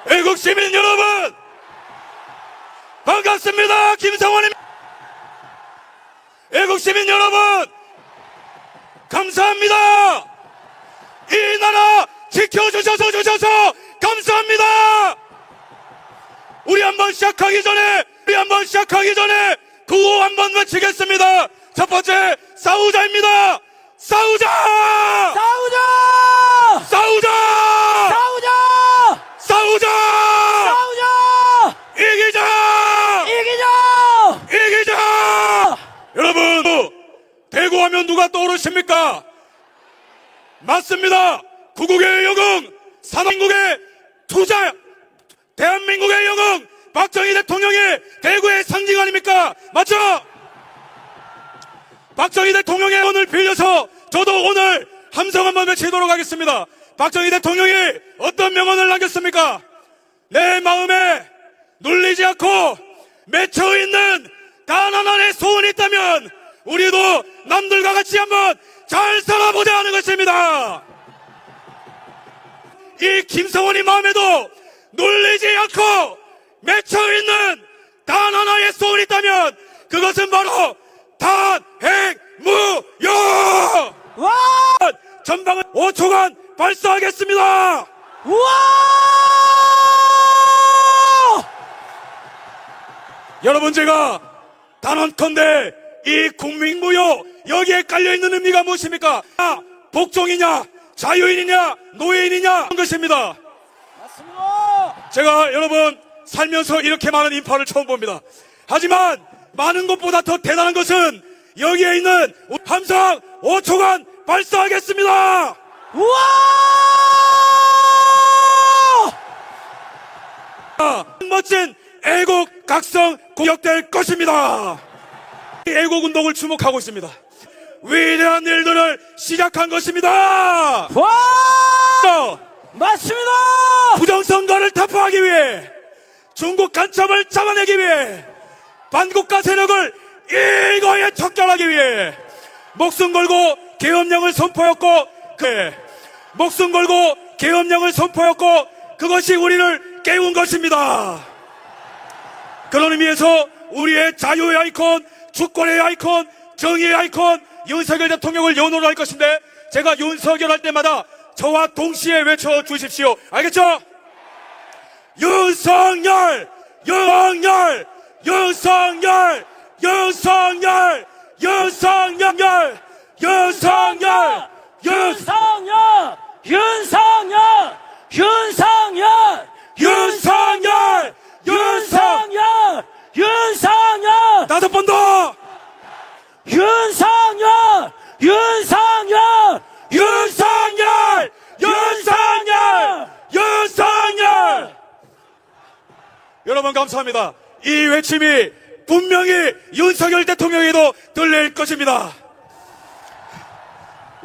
애국 시민 여러분, 반갑습니다. 김성환입니다. 애국 시민 여러분, 감사합니다. 이 나라 지켜주셔서 감사합니다. 우리 한번 시작하기 전에 구호 한번 외치겠습니다. 첫 번째, 싸우자입니다. 싸우자! 싸우자! 싸우자! 싸우자! 싸우자! 싸우자! 이기자! 이기자! 이기자! 여러분, 대구하면 누가 떠오르십니까? 맞습니다. 구국의 영웅, 산업국의 투자, 대한민국의 영웅 박정희 대통령이 대구의 상징 아닙니까? 맞죠? 박정희 대통령의 오늘 빌려서 저도 오늘 함성 한번 외치도록 하겠습니다. 박정희 대통령이 어떤 명언을 남겼습니까? 내 마음에 눌리지 않고 맺혀있는 단 하나의 소원이 있다면 우리도 남들과 같이 한번 잘 살아보자 하는 것입니다. 이 김성원이 마음에도 눌리지 않고 맺혀있는 단 하나의 소원이 있다면 그것은 바로 탄핵무효! 와! 전방은 5초간 발사하겠습니다. 우와! 여러분, 제가 단언컨대 이 국민무효 여기에 깔려있는 의미가 무엇입니까? 복종이냐 자유인이냐 노예인이냐 하는 것입니다. 맞습니다. 제가 여러분 살면서 이렇게 많은 인파를 처음 봅니다. 하지만 많은 것보다 더 대단한 것은 여기에 있는 함성 5초간 발사하겠습니다. 우와! 멋진 애국 각성 공격될 것입니다. 이 애국 운동을 주목하고 있습니다. 위대한 일들을 시작한 것입니다. 와! 맞습니다. 부정선거를 타파하기 위해 중국 간첩을 잡아내기 위해 반국가 세력을 일거에 척결하기 위해 목숨 걸고 계엄령을 선포했고 목숨 걸고 계엄령을 선포했고 그것이 우리를 깨운 것입니다. 그런 의미에서 우리의 자유의 아이콘, 주권의 아이콘, 정의의 아이콘 윤석열 대통령을 연호를 할 것인데 제가 윤석열 할 때마다 저와 동시에 외쳐주십시오. 알겠죠? 윤석열! 윤석열! 윤석열! 윤석열! 윤석열! 윤석열! 윤석열! 윤석열! 윤석열! 윤석열! 윤석열! 윤석열! 다섯 번 더! 윤석열! 윤석열! 윤석열! 윤석열! 윤석열! 여러분 감사합니다. 이 외침이 분명히 윤석열 대통령에도 들릴 것입니다.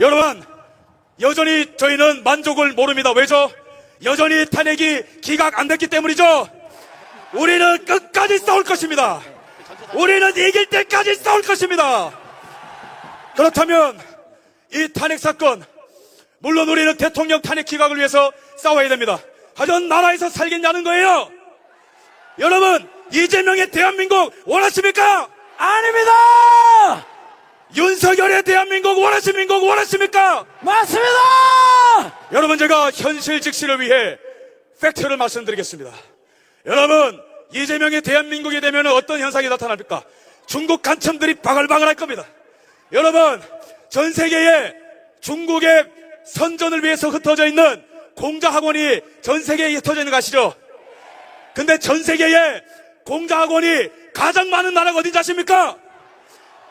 여러분, 여전히 저희는 만족을 모릅니다. 왜죠? 여전히 탄핵이 기각 안 됐기 때문이죠. 우리는 끝까지 싸울 것입니다. 우리는 이길 때까지 싸울 것입니다. 그렇다면 이 탄핵 사건, 물론 우리는 대통령 탄핵 기각을 위해서 싸워야 됩니다. 하지만 나라에서 살겠냐는 거예요. 여러분, 이재명의 대한민국 원하십니까? 아닙니다! 윤석열의 대한민국 원하십니까? 맞습니다! 여러분, 제가 현실 직시를 위해 팩트를 말씀드리겠습니다. 여러분, 이재명의 대한민국이 되면 어떤 현상이 나타납니까? 중국 간첩들이 바글바글 할 겁니다. 여러분, 전 세계에 중국의 선전을 위해서 흩어져 있는 공자학원이 전 세계에 흩어져 있는 거 아시죠? 근데 전 세계에 공자학원이 가장 많은 나라가 어딘지 아십니까?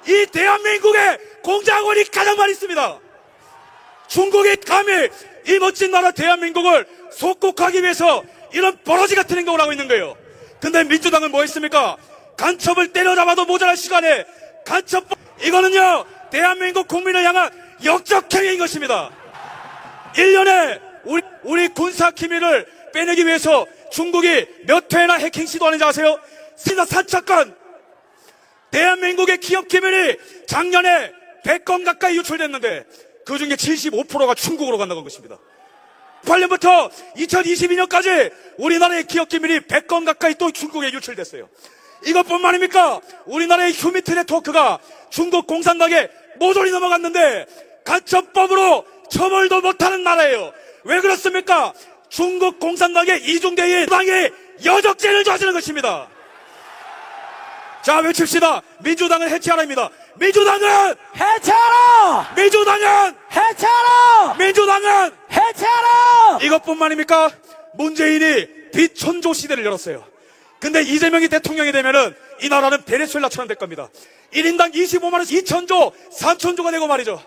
이 대한민국에 공자학원이 가장 많이 있습니다. 중국이 감히 이 멋진 나라 대한민국을 속국하기 위해서 이런 버러지 같은 행동을 하고 있는 거예요. 근데 민주당은 뭐 했습니까? 간첩을 때려잡아도 모자랄 시간에 이거는요 대한민국 국민을 향한 역적행위인 것입니다. 1년에 우리 군사 기밀을 빼내기 위해서 중국이 몇 회나 해킹 시도하는지 아세요? 4차건 대한민국의 기업 기밀이 작년에 100건 가까이 유출됐는데 그중에 75%가 중국으로 간다는 것입니다. 98년부터 2022년까지 우리나라의 기업 기밀이 100건 가까이 또 중국에 유출됐어요. 이것뿐만입니까? 우리나라의 휴미트 네트워크가 중국 공산당에 모조리 넘어갔는데 간첩법으로 처벌도 못하는 나라예요. 왜 그렇습니까? 중국 공산당의 이중대인 당이 여적죄를 저지른 것입니다. 자, 외칩시다. 민주당을 해체하라입니다. 민주당은 해체하라! 민주당은 해체하라! 민주당은 해체하라! 이것뿐만입니까? 문재인이 빛천조 시대를 열었어요. 근데 이재명이 대통령이 되면은 이 나라는 베네수엘라처럼 될 겁니다. 1인당 25만원 2천조 3천조가 되고 말이죠.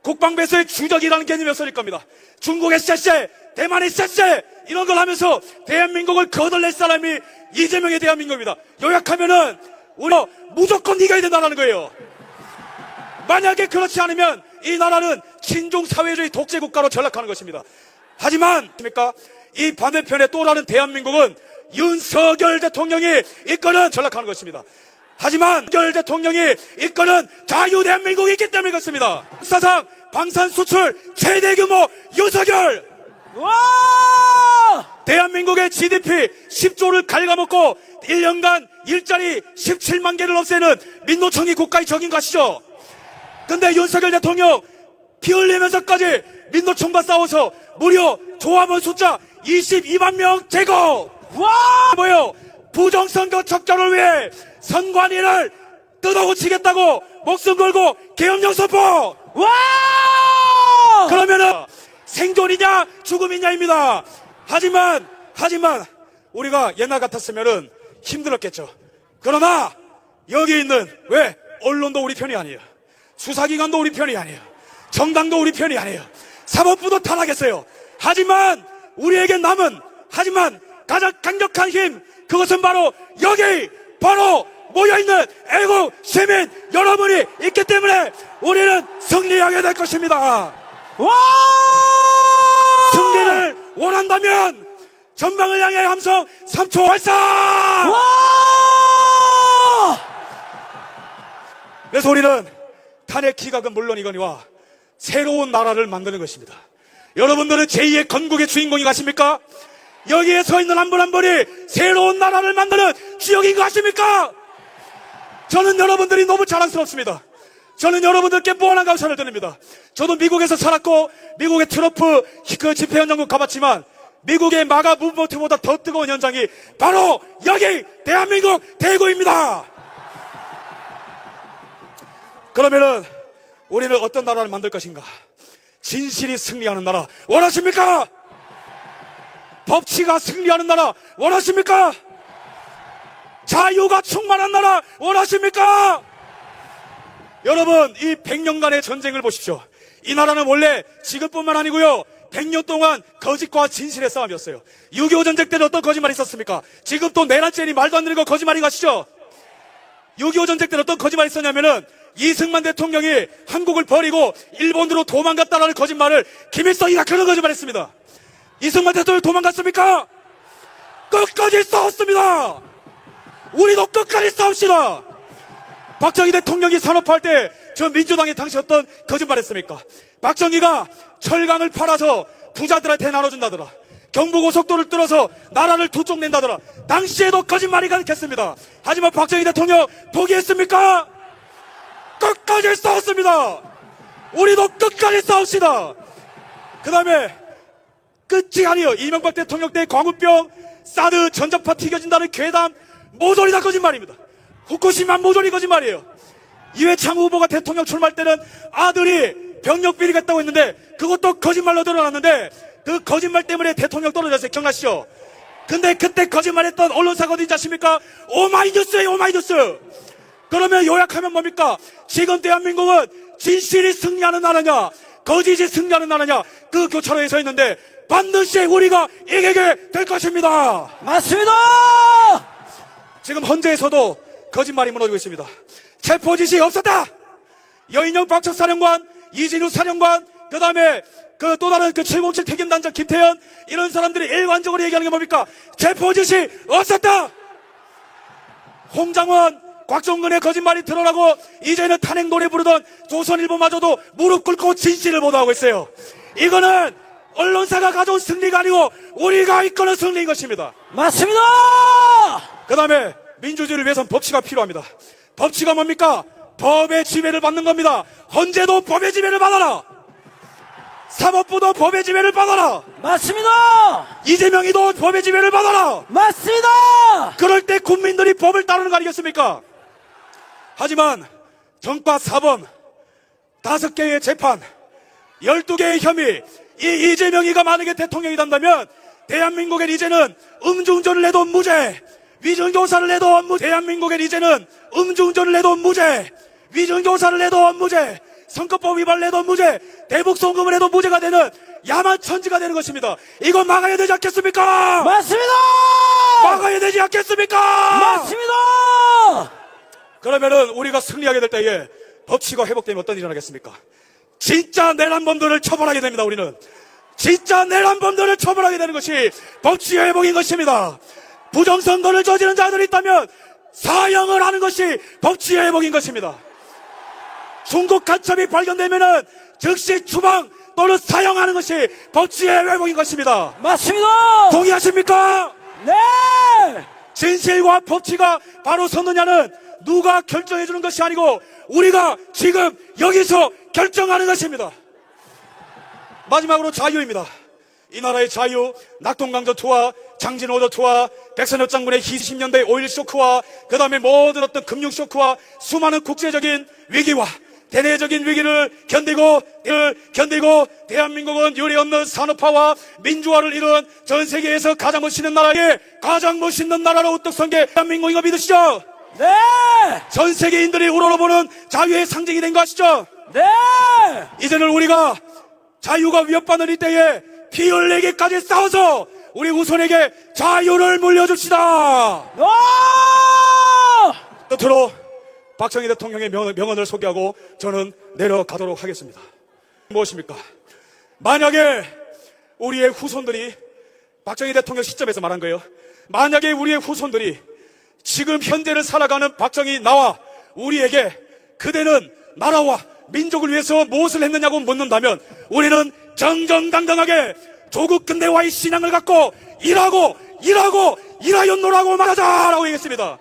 국방배수의 주적이라는 개념이 없어질 겁니다. 중국의 쎄쎄, 대만의 쎄쎄 이런 걸 하면서 대한민국을 거덜낼 사람이 이재명의 대한민국입니다. 요약하면은 우리 무조건 이겨야 된다는 거예요. 만약에 그렇지 않으면 이 나라는 친중 사회주의 독재 국가로 전락하는 것입니다. 하지만 이 반대편에 또 다른 대한민국은 윤석열 대통령이 이끄는 전락하는 것입니다. 하지만 윤석열 대통령이 이끄는 자유대한민국이 있기 때문에 그렇습니다. 역사상 방산 수출 최대 규모 윤석열. 와! 대한민국의 GDP 10조를 갉아먹고 1년간 일자리 17만 개를 없애는 민노총이 국가의 적인 것이죠. 근데 윤석열 대통령 피 흘리면서까지 민노총과 싸워서 무려 조합원 숫자 22만 명 제거. 와! 뭐요? 부정선거 척결을 위해 선관위를 뜯어고치겠다고 목숨 걸고 계엄령 선포. 와! 그러면은 생존이냐 죽음이냐입니다. 하지만 우리가 옛날 같았으면은 힘들었겠죠. 그러나 여기 있는 왜 언론도 우리 편이 아니에요. 수사기관도 우리 편이 아니에요. 정당도 우리 편이 아니에요. 사법부도 탄압했어요. 하지만 우리에게 남은 가장 강력한 힘, 그것은 바로 여기 바로 모여있는 애국 시민 여러분이 있기 때문에 우리는 승리하게 될 것입니다. 와! 승리를 원한다면 전방을 향해 함성 3초 발사! 와! 그래서 우리는 탄핵 기각은 물론이거니와 새로운 나라를 만드는 것입니다. 여러분들은 제2의 건국의 주인공이 가십니까? 여기에 서 있는 한 분 한 분이 새로운 나라를 만드는 주역인 것 같습니까? 저는 여러분들이 너무 자랑스럽습니다. 저는 여러분들께 무한한 감사를 드립니다. 저도 미국에서 살았고 미국의 트럼프 그 집회 현장국 가봤지만 미국의 마가 무브먼트보다 더 뜨거운 현장이 바로 여기 대한민국 대구입니다. 그러면은 우리는 어떤 나라를 만들 것인가? 진실이 승리하는 나라 원하십니까? 법치가 승리하는 나라 원하십니까? 자유가 충만한 나라 원하십니까? 여러분, 이 100년간의 전쟁을 보십시오. 이 나라는 원래 지금뿐만 아니고요 100년 동안 거짓과 진실의 싸움이었어요. 6.25 전쟁 때는 어떤 거짓말이 있었습니까? 지금 또 내란죄니 말도 안 되는 거 거짓말인 것이죠. 6.25 전쟁 때는 어떤 거짓말이 있었냐면은 이승만 대통령이 한국을 버리고 일본으로 도망갔다라는 거짓말을 김일성이가 그런 거짓말했습니다. 이승만 대통령이 도망갔습니까? 끝까지 싸웠습니다. 우리도 끝까지 싸웁시다. 박정희 대통령이 산업화할 때 저 민주당이 당시 어떤 거짓말했습니까? 박정희가 철강을 팔아서 부자들한테 나눠준다더라. 경부고속도로를 뚫어서 나라를 두 쪽 낸다더라. 당시에도 거짓말이 가득했습니다. 하지만 박정희 대통령 포기했습니까? 끝까지 싸웠습니다. 우리도 끝까지 싸웁시다. 그 다음에 끝이 아니에요. 이명박 대통령 때 광우병, 사드, 전자파 튀겨진다는 괴담 모조리 다 거짓말입니다. 후쿠시마 모조리 거짓말이에요. 이회창 후보가 대통령 출마할 때는 아들이 병력 비리겠다고 했는데 그것도 거짓말로 드러났는데 그 거짓말 때문에 대통령 떨어졌어요. 기억나시죠? 근데 그때 거짓말했던 언론사가 어디 있지 않습니까? 오마이뉴스예요. 오마이뉴스. 그러면 요약하면 뭡니까? 지금 대한민국은 진실이 승리하는 나라냐 거짓이 승리하는 나라냐 그 교차로에 서 있는데 반드시 우리가 이기게 될 것입니다. 맞습니다! 지금 헌재에서도 거짓말이 무너지고 있습니다. 체포지시 없었다. 여인영 박척사령관, 이진우 사령관, 그 다음에 그 또 다른 그 707 택임단장 김태현 이런 사람들이 일관적으로 얘기하는 게 뭡니까? 체포지시 없었다. 홍장원, 곽종근의 거짓말이 드러나고 이제는 탄핵 노래 부르던 조선일보마저도 무릎 꿇고 진실을 보도하고 있어요. 이거는 언론사가 가져온 승리가 아니고 우리가 이끄는 승리인 것입니다. 맞습니다. 그 다음에 민주주의를 위해서는 법치가 필요합니다. 법치가 뭡니까? 법의 지배를 받는 겁니다. 헌재도 법의 지배를 받아라. 사법부도 법의 지배를 받아라. 맞습니다. 이재명이도 법의 지배를 받아라. 맞습니다. 그럴 때 국민들이 법을 따르는 거 아니겠습니까? 하지만 정과 사범 5개의 재판 12개의 혐의 이 이재명이가 만약에 대통령이 된다면 대한민국엔 이제는 음주운전을 해도 무죄, 위증교사를 해도 무죄, 대한민국엔 이제는 음주운전을 해도 무죄, 위증교사를 해도 무죄, 선거법 위반을 해도 무죄, 대북송금을 해도 무죄가 되는 야만천지가 되는 것입니다. 이거 막아야 되지 않겠습니까? 맞습니다. 막아야 되지 않겠습니까? 맞습니다. 그러면은 우리가 승리하게 될 때에 법치가 회복되면 어떤 일이 일어나겠습니까? 진짜 내란범들을 처벌하게 됩니다. 우리는 진짜 내란범들을 처벌하게 되는 것이 법치 회복인 것입니다. 부정선거를 저지른 자들이 있다면 사형을 하는 것이 법치 회복인 것입니다. 중국 간첩이 발견되면은 즉시 추방 또는 사형하는 것이 법치의 회복인 것입니다. 맞습니다. 동의하십니까? 네. 진실과 법치가 바로 섰느냐는 누가 결정해 주는 것이 아니고 우리가 지금 여기서 결정하는 것입니다. 마지막으로 자유입니다. 이 나라의 자유, 낙동강저 투하, 장진호저 투하, 백선엽 장군의 20년대 5.1 쇼크와 그 다음에 모든 어떤 금융 쇼크와 수많은 국제적인 위기와 대내적인 위기를 견디고 대한민국은 유례없는 산업화와 민주화를 이룬 전 세계에서 가장 멋있는 나라에 가장 멋있는 나라로 우뚝 선 게 대한민국인 거 믿으시죠? 네. 전 세계인들이 우러러보는 자유의 상징이 된 거 아시죠? 네. 이제는 우리가 자유가 위협받는 이때에 피 흘리기까지 싸워서 우리 후손에게 자유를 물려줍시다. 와! 끝으로 박정희 대통령의 명언을 소개하고 저는 내려가도록 하겠습니다. 무엇입니까? 만약에 우리의 후손들이 박정희 대통령 시점에서 말한 거예요. 만약에 우리의 후손들이 지금 현재를 살아가는 박정희 나와 우리에게 그대는 나라와 민족을 위해서 무엇을 했느냐고 묻는다면 우리는 정정당당하게 조국 근대화의 신앙을 갖고 일하였노라고 말하자라고 얘기했습니다.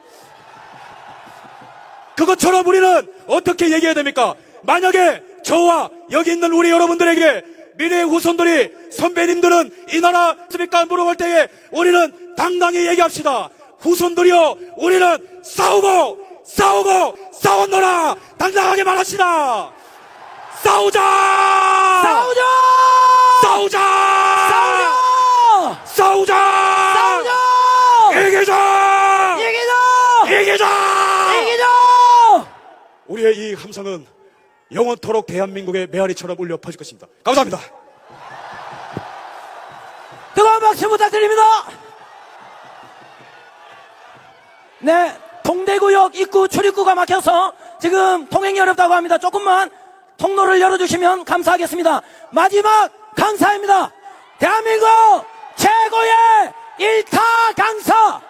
그것처럼 우리는 어떻게 얘기해야 됩니까? 만약에 저와 여기 있는 우리 여러분들에게 미래의 후손들이 선배님들은 이 나라 습니까 물어볼 때에 우리는 당당히 얘기합시다. 후손들이여 우리는 싸웠노라 당당하게 말합시다. 싸우자! 싸우자! 싸우자! 싸우자! 싸우자! 싸우자! 이기자! 이기자! 이기자! 이기자! 우리의 이 함성은 영원토록 대한민국의 메아리처럼 울려 퍼질 것입니다. 감사합니다. 뜨거운 박수 부탁드립니다. 네, 동대구역 입구 출입구가 막혀서 지금 통행이 어렵다고 합니다. 조금만 통로를 열어주시면 감사하겠습니다. 마지막 강사입니다. 대한민국 최고의 일타 강사,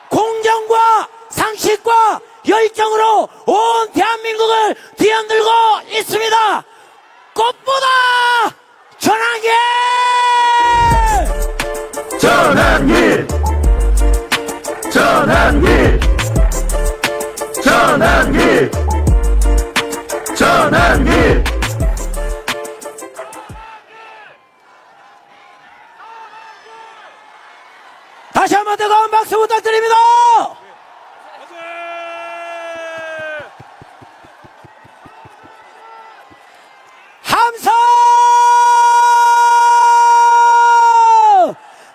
공정과 상식과 열정으로 온 대한민국을 뒤흔들고 있습니다. 꽃보다 전환기! 전환기! 전환기! 전환기! 전환기! 다시 한번 뜨거운 박수 부탁드립니다. 함성!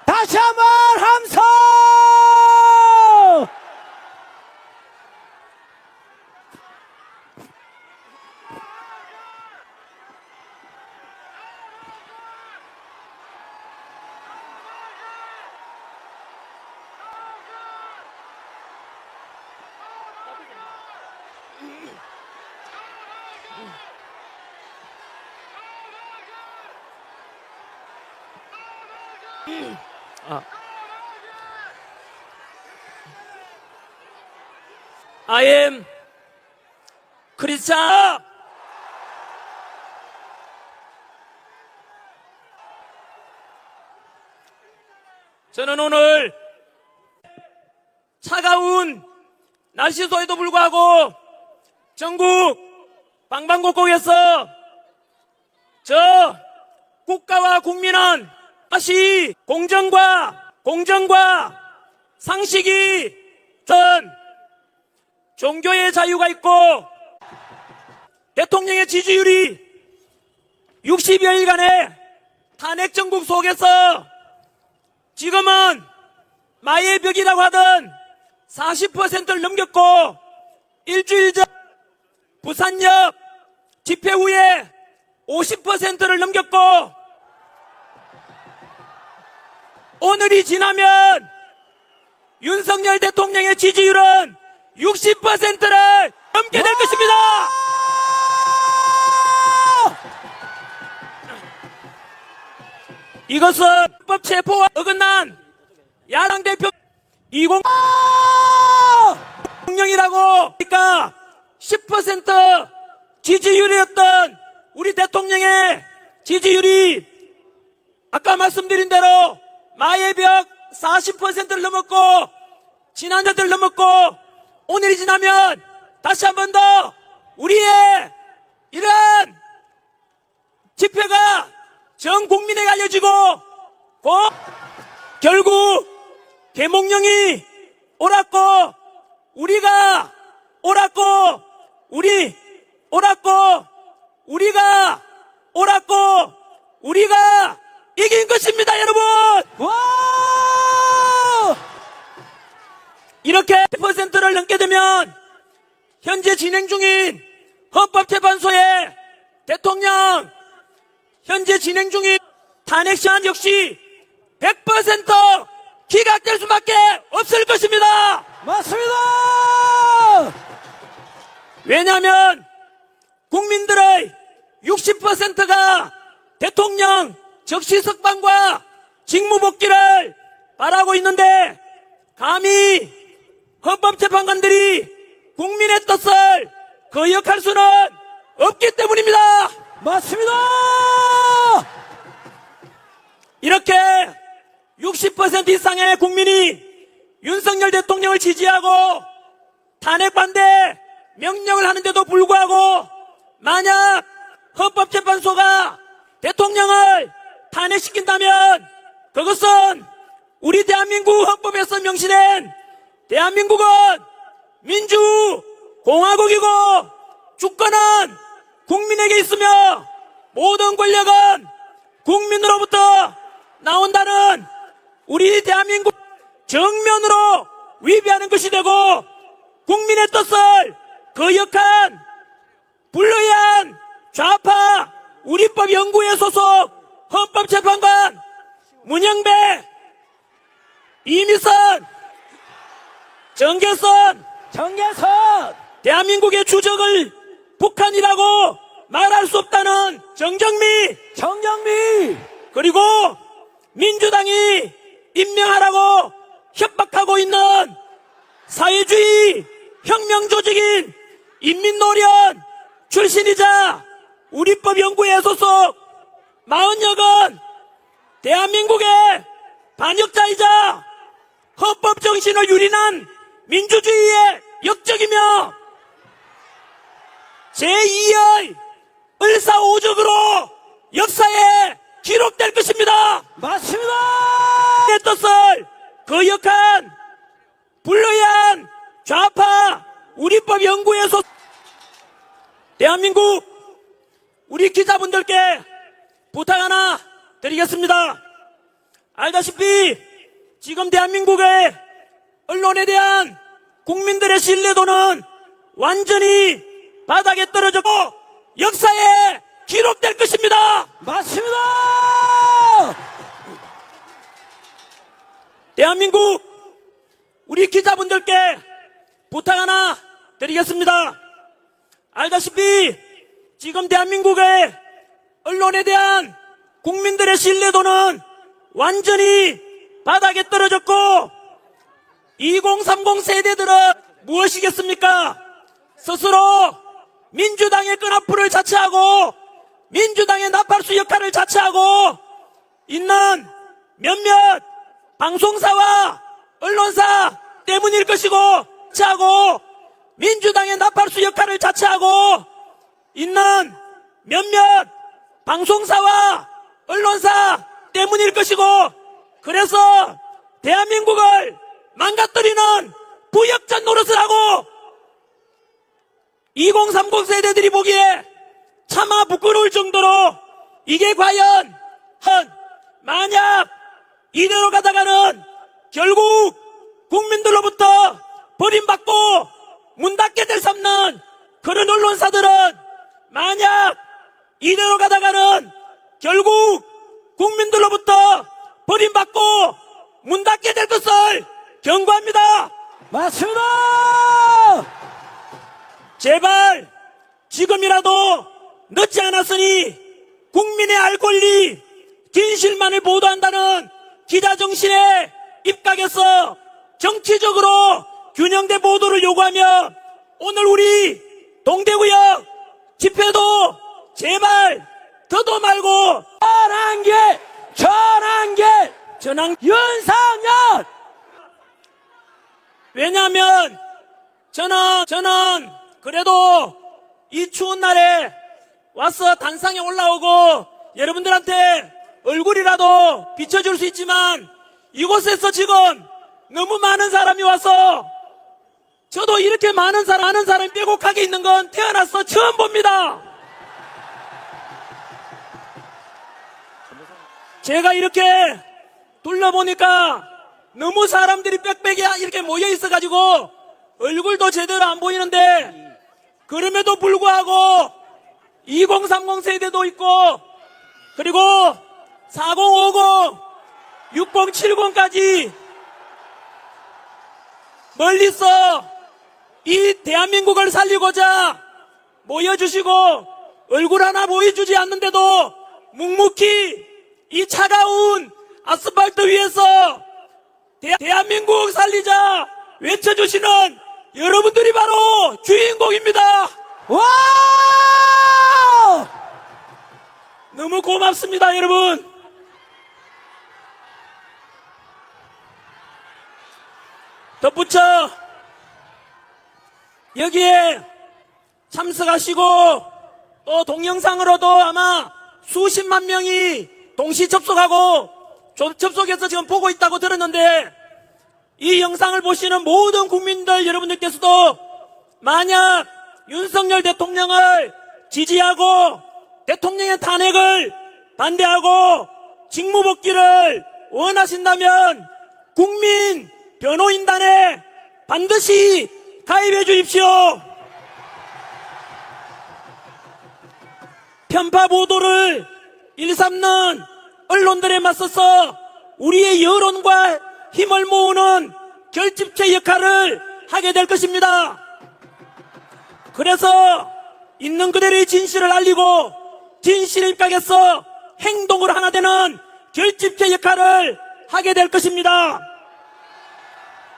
다시 한번 함성! I am Christian. 저는 오늘 차가운 날씨 소에도 불구하고 전국 방방곡곡에서 저 국가와 국민은 다시 공정과 상식이 전 종교의 자유가 있고 대통령의 지지율이 60여일간의 탄핵 정국 속에서 지금은 마의 벽이라고 하던 40%를 넘겼고 일주일 전 부산역 집회 후에 50%를 넘겼고 오늘이 지나면 윤석열 대통령의 지지율은 60%를 넘게 될 것입니다. 이것은 헌법 체포와 어긋난 야당 대표 20 대통령이라고 그러니까 10% 지지율이었던 우리 대통령의 지지율이 아까 말씀드린 대로 마의 벽 40%를 넘었고 지난주를 넘었고 오늘이 지나면 다시 한 번 더 우리의 이러한 집회가 전 국민에게 알려지고 결국 계몽령이 옳았고 우리가 이긴 것입니다, 여러분. 와! 이렇게 10%를 넘게 되면 현재 진행 중인 헌법재판소의 대통령 현재 진행 중인 탄핵 시한 역시 100% 기각될 수밖에 없을 것입니다. 맞습니다! 왜냐하면 국민들의 60%가 대통령 적시석방과 직무복귀를 바라고 있는데 감히 헌법재판관들이 국민의 뜻을 거역할 수는 없기 때문입니다. 맞습니다! 이렇게 60% 이상의 국민이 윤석열 대통령을 지지하고 탄핵 반대 명령을 하는데도 불구하고 만약 헌법재판소가 대통령을 탄핵시킨다면 그것은 우리 대한민국 헌법에서 명시된 대한민국은 민주공화국이고 주권은 국민에게 있으며 모든 권력은 국민으로부터 나온다는 우리 대한민국 정면으로 위배하는 것이 되고 국민의 뜻을 거역한 불의한 좌파 우리법연구회 소속 헌법재판관 문영배, 이미선, 정계선 대한민국의 주적을 북한이라고 말할 수 없다는 정정미 그리고 민주당이 임명하라고 협박하고 있는 사회주의 혁명조직인 인민노련 출신이자 우리법연구회 소속 마흔여건 대한민국의 반역자이자 헌법정신을 유린한 민주주의의 역적이며 제2의 을사오적으로 역사에 기록될 것입니다. 맞습니다! 내 뜻을 거역한 불의한 좌파 우리법연구회에서 대한민국 우리 기자분들께 부탁 하나 드리겠습니다. 알다시피 지금 대한민국의 언론에 대한 국민들의 신뢰도는 완전히 바닥에 떨어졌고 역사에 기록될 것입니다. 맞습니다! 대한민국 우리 기자분들께 부탁 하나 드리겠습니다. 알다시피 지금 대한민국의 언론에 대한 국민들의 신뢰도는 완전히 바닥에 떨어졌고 2030 세대들은 무엇이겠습니까? 스스로 민주당의 끈앞풀을 자처하고 민주당의 나팔수 역할을 자처하고 있는 몇몇 방송사와 언론사 때문일 것이고, 자고 민주당의 나팔수 역할을 자처하고 있는 몇몇 방송사와 언론사 때문일 것이고, 그래서 대한민국을 망가뜨리는 부역전 노릇을 하고 2030 세대들이 보기에 차마 부끄러울 정도로 이게 과연 만약 이대로 가다가는 결국 국민들로부터 버림받고 문 닫게 될 수 없는 그런 언론사들은 만약 이대로 가다가는 결국 국민들로부터 버림받고 문 닫게 될 것을 경고합니다. 맞습니다. 제발 지금이라도 늦지 않았으니 국민의 알 권리, 진실만을 보도한다는 기자정신에 입각해서 정치적으로 균형된 보도를 요구하며 오늘 우리 동대구역 집회도 제발 더도 말고 전환 윤상열 왜냐하면 저는 그래도 이 추운 날에 와서 단상에 올라오고 여러분들한테 얼굴이라도 비춰줄 수 있지만 이곳에서 지금 너무 많은 사람이 와서 저도 이렇게 많은 사람이 빼곡하게 있는 건 태어나서 처음 봅니다. 제가 이렇게 둘러보니까 너무 사람들이 빽빽이 이렇게 모여 있어가지고 얼굴도 제대로 안 보이는데 그럼에도 불구하고 2030 세대도 있고 그리고 4050, 6070까지 멀리서 이 대한민국을 살리고자 모여주시고 얼굴 하나 보여주지 않는데도 묵묵히 이 차가운 아스팔트 위에서 대한민국 살리자 외쳐주시는 여러분들이 바로 주인공입니다. 와 너무 고맙습니다, 여러분. 덧붙여 여기에 참석하시고 또 동영상으로도 아마 수십만 명이 동시 접속하고 접속해서 지금 보고 있다고 들었는데 이 영상을 보시는 모든 국민들 여러분들께서도 만약 윤석열 대통령을 지지하고 대통령의 탄핵을 반대하고 직무복귀를 원하신다면 국민 변호인단에 반드시 가입해 주십시오. 편파 보도를 일삼는 언론들에 맞서서 우리의 여론과 힘을 모으는 결집체 역할을 하게 될 것입니다. 그래서 있는 그대로의 진실을 알리고 진실에 입각해서 행동으로 하나 되는 결집체 역할을 하게 될 것입니다.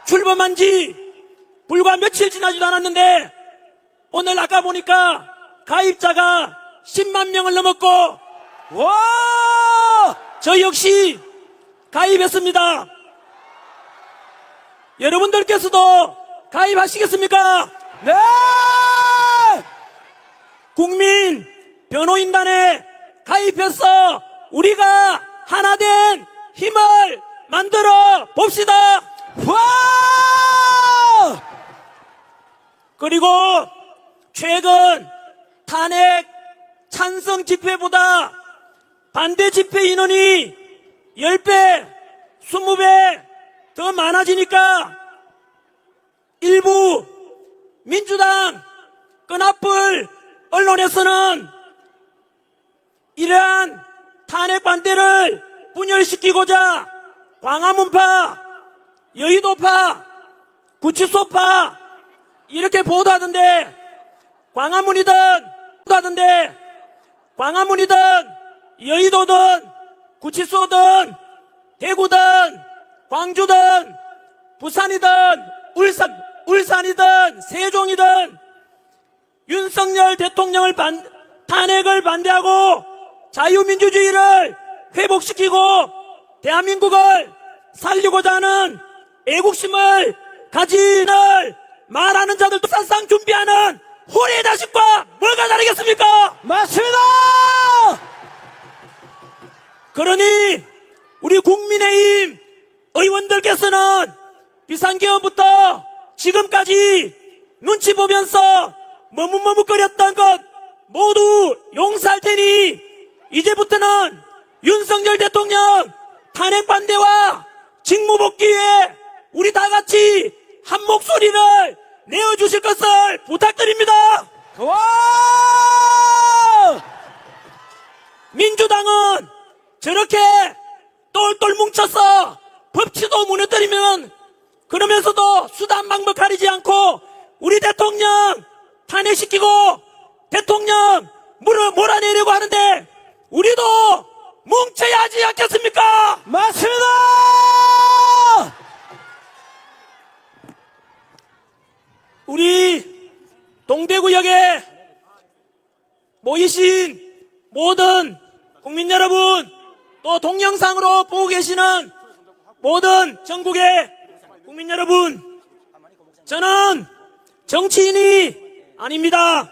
출범한 지 불과 며칠 지나지도 않았는데 오늘 아까 보니까 가입자가 10만 명을 넘었고 와 저 역시 가입했습니다. 여러분들께서도 가입하시겠습니까? 네 국민 변호인단에 가입해서 우리가 하나 된 힘을 만들어 봅시다. 와 그리고 최근 탄핵 찬성 집회보다 반대 집회 인원이 10배, 20배 더 많아지니까 일부 민주당 끈앞을 언론에서는 이러한 탄핵 반대를 분열시키고자 광화문파, 여의도파, 구치소파 이렇게 보도하던데 광화문이든 여의도든 구치소든 대구든 광주든 부산이든 울산이든 세종이든 윤석열 대통령을 탄핵을 반대하고 자유민주주의를 회복시키고 대한민국을 살리고자 하는 애국심을 가진을 말하는 자들도 사상 준비하는 호리의 자식과 뭐가 다르겠습니까? 맞습니다! 그러니 우리 국민의힘 의원들께서는 비상계엄부터 지금까지 눈치 보면서 머뭇머뭇거렸던 것 모두 용서할 테니 이제부터는 윤석열 대통령 탄핵 반대와 직무복귀에 우리 다 같이 한 목소리를 내어주실 것을 부탁드립니다. 와! 민주당은 저렇게 똘똘 뭉쳐서 법치도 무너뜨리면 그러면서도 수단 방법 가리지 않고 우리 대통령 탄핵시키고 대통령 몰아내려고 하는데 우리도 뭉쳐야 하지 않겠습니까? 맞습니다! 우리 동대구역에 모이신 모든 국민 여러분, 또 동영상으로 보고 계시는 모든 전국의 국민 여러분, 저는 정치인이 아닙니다.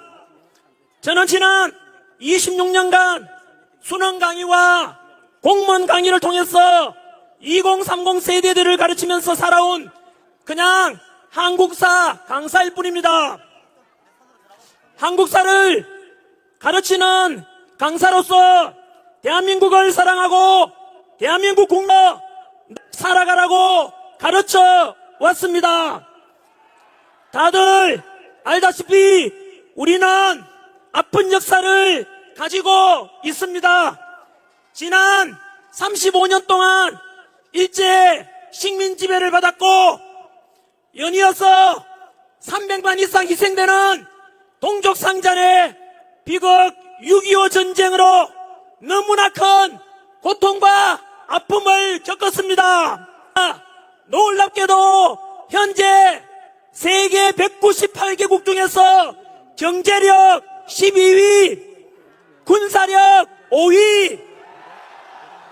저는 지난 26년간 수능 강의와 공무원 강의를 통해서 2030 세대들을 가르치면서 살아온 그냥 한국사 강사일 뿐입니다. 한국사를 가르치는 강사로서 대한민국을 사랑하고 대한민국 국민 살아가라고 가르쳐 왔습니다. 다들 알다시피 우리는 아픈 역사를 가지고 있습니다. 지난 35년 동안 일제 식민 지배를 받았고 연이어서 300만 이상 희생되는 동족상잔의 비극 6.25 전쟁으로 너무나 큰 고통과 아픔을 겪었습니다. 놀랍게도 현재 세계 198개국 중에서 경제력 12위, 군사력 5위,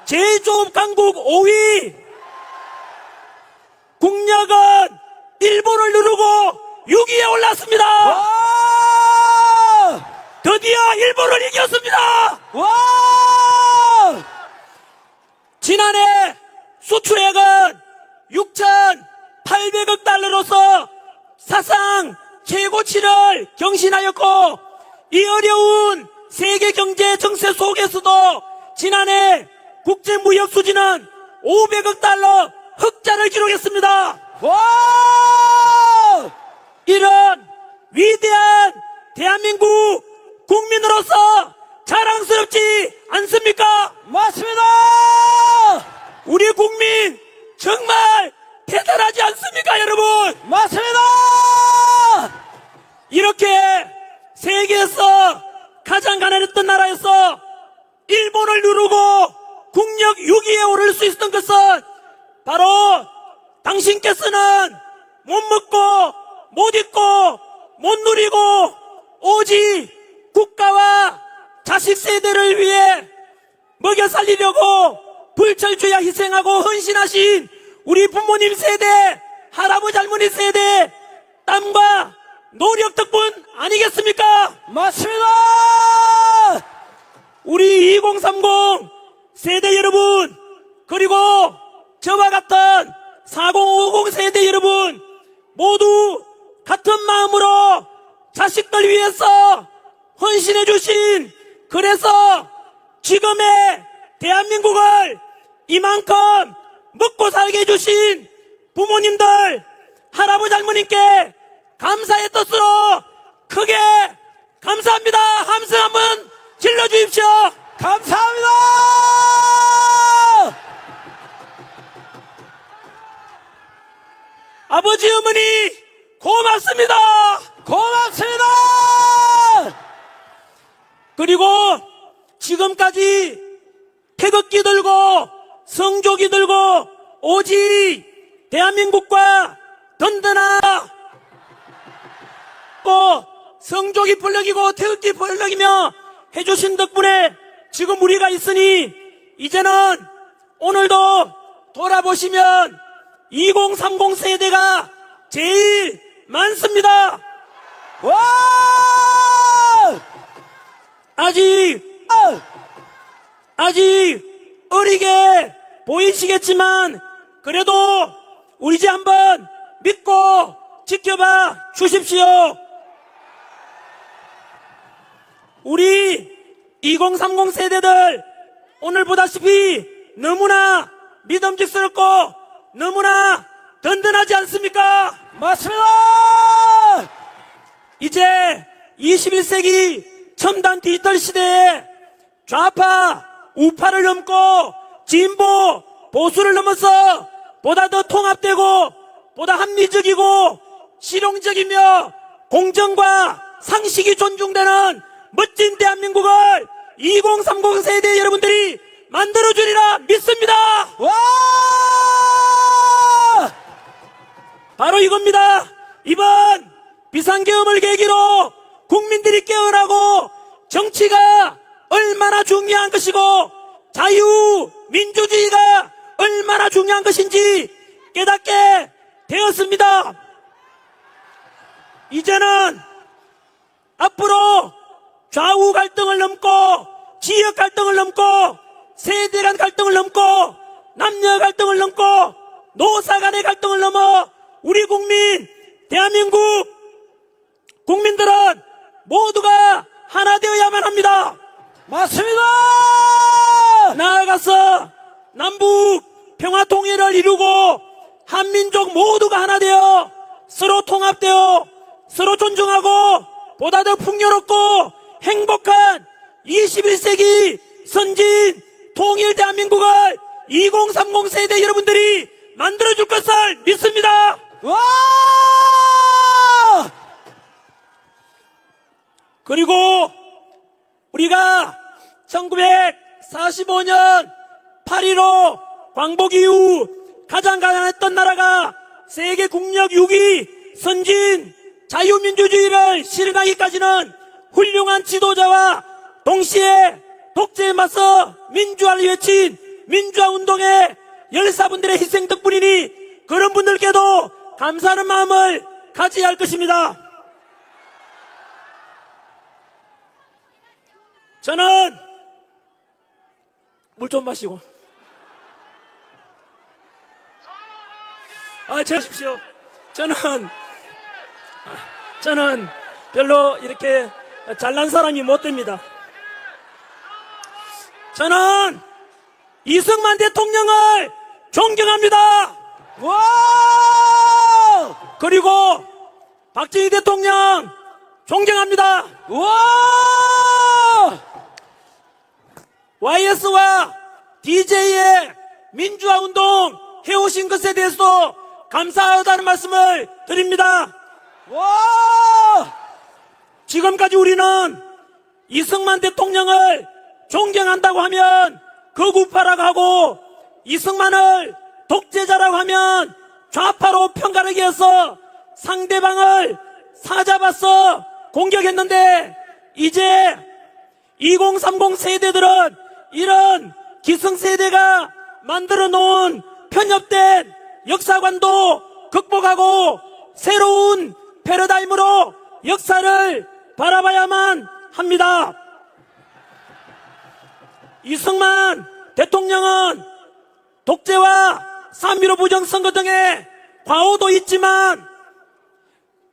제조업 강국 5위, 국력은 일본을 누르고 6위에 올랐습니다. 와! 드디어 일본을 이겼습니다. 와! 지난해 수출액은 6,800억 달러로서 사상 최고치를 경신하였고 이 어려운 세계 경제 정세 속에서도 지난해 국제무역 수지는 500억 달러 흑자를 기록했습니다. 와! 이런 위대한 대한민국 국민으로서 자랑스럽지 않습니까? 맞습니다! 우리 국민 정말 대단하지 않습니까, 여러분? 맞습니다! 이렇게 세계에서 가장 가난했던 나라에서 일본을 누르고 국력 6위에 오를 수 있었던 것은 바로 당신께서는 못 먹고 못 입고 못 누리고 오직 국가와 자식 세대를 위해 먹여 살리려고 불철주야 희생하고 헌신하신 우리 부모님 세대, 할아버지 할머니 세대 땀과 노력 덕분 아니겠습니까? 맞습니다! 우리 2030 세대 여러분, 그리고 저와 같은 4050 세대 여러분 모두 같은 마음으로 자식들 위해서 헌신해 주신, 그래서 지금의 대한민국을 이만큼 먹고 살게 해주신 부모님들, 할아버지 할머님께 감사의 뜻으로 크게 감사합니다. 함성 한번 질러주십시오. 감사합니다! 아버지 어머니 고맙습니다. 고맙습니다! 그리고 지금까지 태극기 들고 성조기 들고 오직 대한민국과 든든하고 성조기 불력이고 태극기 불력이며 해주신 덕분에 지금 우리가 있으니 이제는 오늘도 돌아보시면 2030 세대가 제일 많습니다. 와! 아직 어리게 보이시겠지만 그래도 우리 집 한번 믿고 지켜봐 주십시오. 우리 2030 세대들 오늘 보다시피 너무나 믿음직스럽고 너무나 든든하지 않습니까? 맞습니다! 이제 21세기 첨단 디지털 시대에 좌파, 우파를 넘고 진보, 보수를 넘어서 보다 더 통합되고 보다 합리적이고 실용적이며 공정과 상식이 존중되는 멋진 대한민국을 2030 세대 여러분들이 만들어주리라 믿습니다. 와! 바로 이겁니다. 이번 비상계엄을 계기로 국민들이 깨어나고 정치가 얼마나 중요한 것이고 자유민주주의가 얼마나 중요한 것인지 깨닫게 되었습니다. 이제는 앞으로 좌우 갈등을 넘고 지역 갈등을 넘고 세대 간 갈등을 넘고 남녀 갈등을 넘고 노사 간의 갈등을 넘어 우리 국민 대한민국 국민들은 모두가 하나 되어야만 합니다. 맞습니다! 나아가서 남북 평화 통일을 이루고 한민족 모두가 하나 되어 서로 통합되어 서로 존중하고 보다 더 풍요롭고 행복한 21세기 선진 통일 대한민국을 2030 세대 여러분들이 만들어줄 것을 믿습니다. 와! 그리고 우리가 1945년 8.15 광복 이후 가장 가난했던 나라가 세계 국력 6위 선진 자유민주주의를 실현하기까지는 훌륭한 지도자와 동시에 독재에 맞서 민주화를 외친 민주화운동의 열사분들의 희생 덕분이니 그런 분들께도 감사하는 마음을 가져야 할 것입니다. 저는 물 좀 마시고 제십시오. 저는 별로 이렇게 잘난 사람이 못 됩니다. 저는 이승만 대통령을 존경합니다. 와! 그리고 박정희 대통령 존경합니다. 와! YS와 DJ의 민주화 운동 해오신 것에 대해서도 감사하다는 말씀을 드립니다. 와! 지금까지 우리는 이승만 대통령을 존경한다고 하면 극우파라고 하고 이승만을 독재자라고 하면 좌파로 평가하기 위해서 상대방을 사잡아서 공격했는데 이제 2030 세대들은 이런 기성세대가 만들어 놓은 편협된 역사관도 극복하고 새로운 패러다임으로 역사를 바라봐야만 합니다. 이승만 대통령은 독재와 3.15 부정선거 등의 과오도 있지만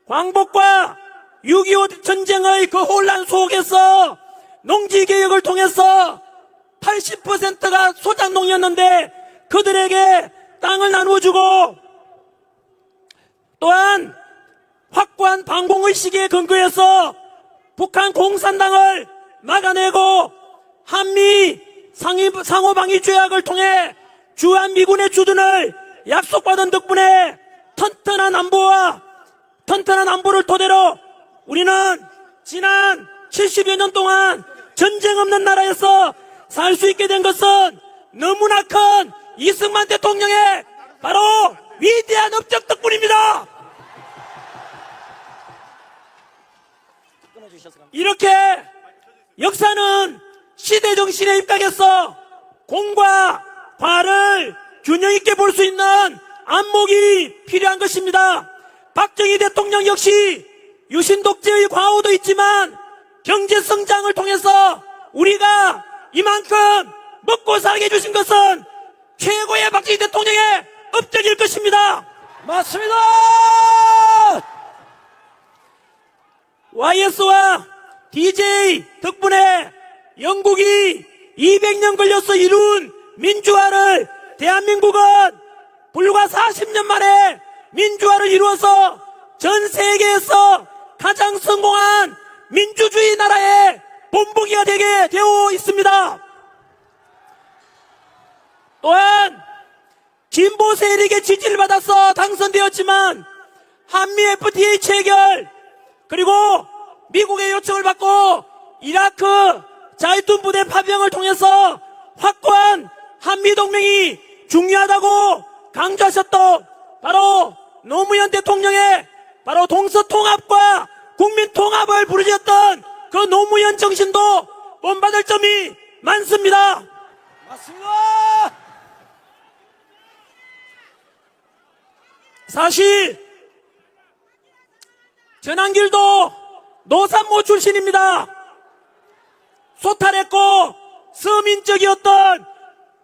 광복과 6.25 전쟁의 그 혼란 속에서 농지개혁을 통해서 80%가 소작농이었는데 그들에게 땅을 나누어주고 또한 확고한 반공의식에 근거해서 북한 공산당을 막아내고 한미 상호방위 조약을 통해 주한미군의 주둔을 약속받은 덕분에 튼튼한 안보를 토대로 우리는 지난 70여 년 동안 전쟁 없는 나라에서 살 수 있게 된 것은 너무나 큰 이승만 대통령의 바로 위대한 업적 덕분입니다. 이렇게 역사는 시대정신에 입각해서 공과 과를 균형 있게 볼 수 있는 안목이 필요한 것입니다. 박정희 대통령 역시 유신 독재의 과오도 있지만 경제 성장을 통해서 우리가 이만큼 먹고 살게 해주신 것은 최고의 박정희 대통령의 업적일 것입니다. 맞습니다. YS와 DJ 덕분에 영국이 200년 걸려서 이룬 민주화를 대한민국은 불과 40년 만에 민주화를 이루어서 전 세계에서 가장 성공한 민주주의 나라의 본보기가 되게 되어 있습니다. 또한 진보 세력의 지지를 받아서 당선되었지만 한미 FTA 체결 그리고 미국의 요청을 받고 이라크 자이툰 부대 파병을 통해서 확고한 한미동맹이 중요하다고 강조하셨던 바로 노무현 대통령의 바로 동서통합과 국민통합을 부르셨던 그 노무현 정신도 본받을 점이 많습니다. 맞습니다. 사실 전한길도 노산모 출신입니다. 소탈했고 서민적이었던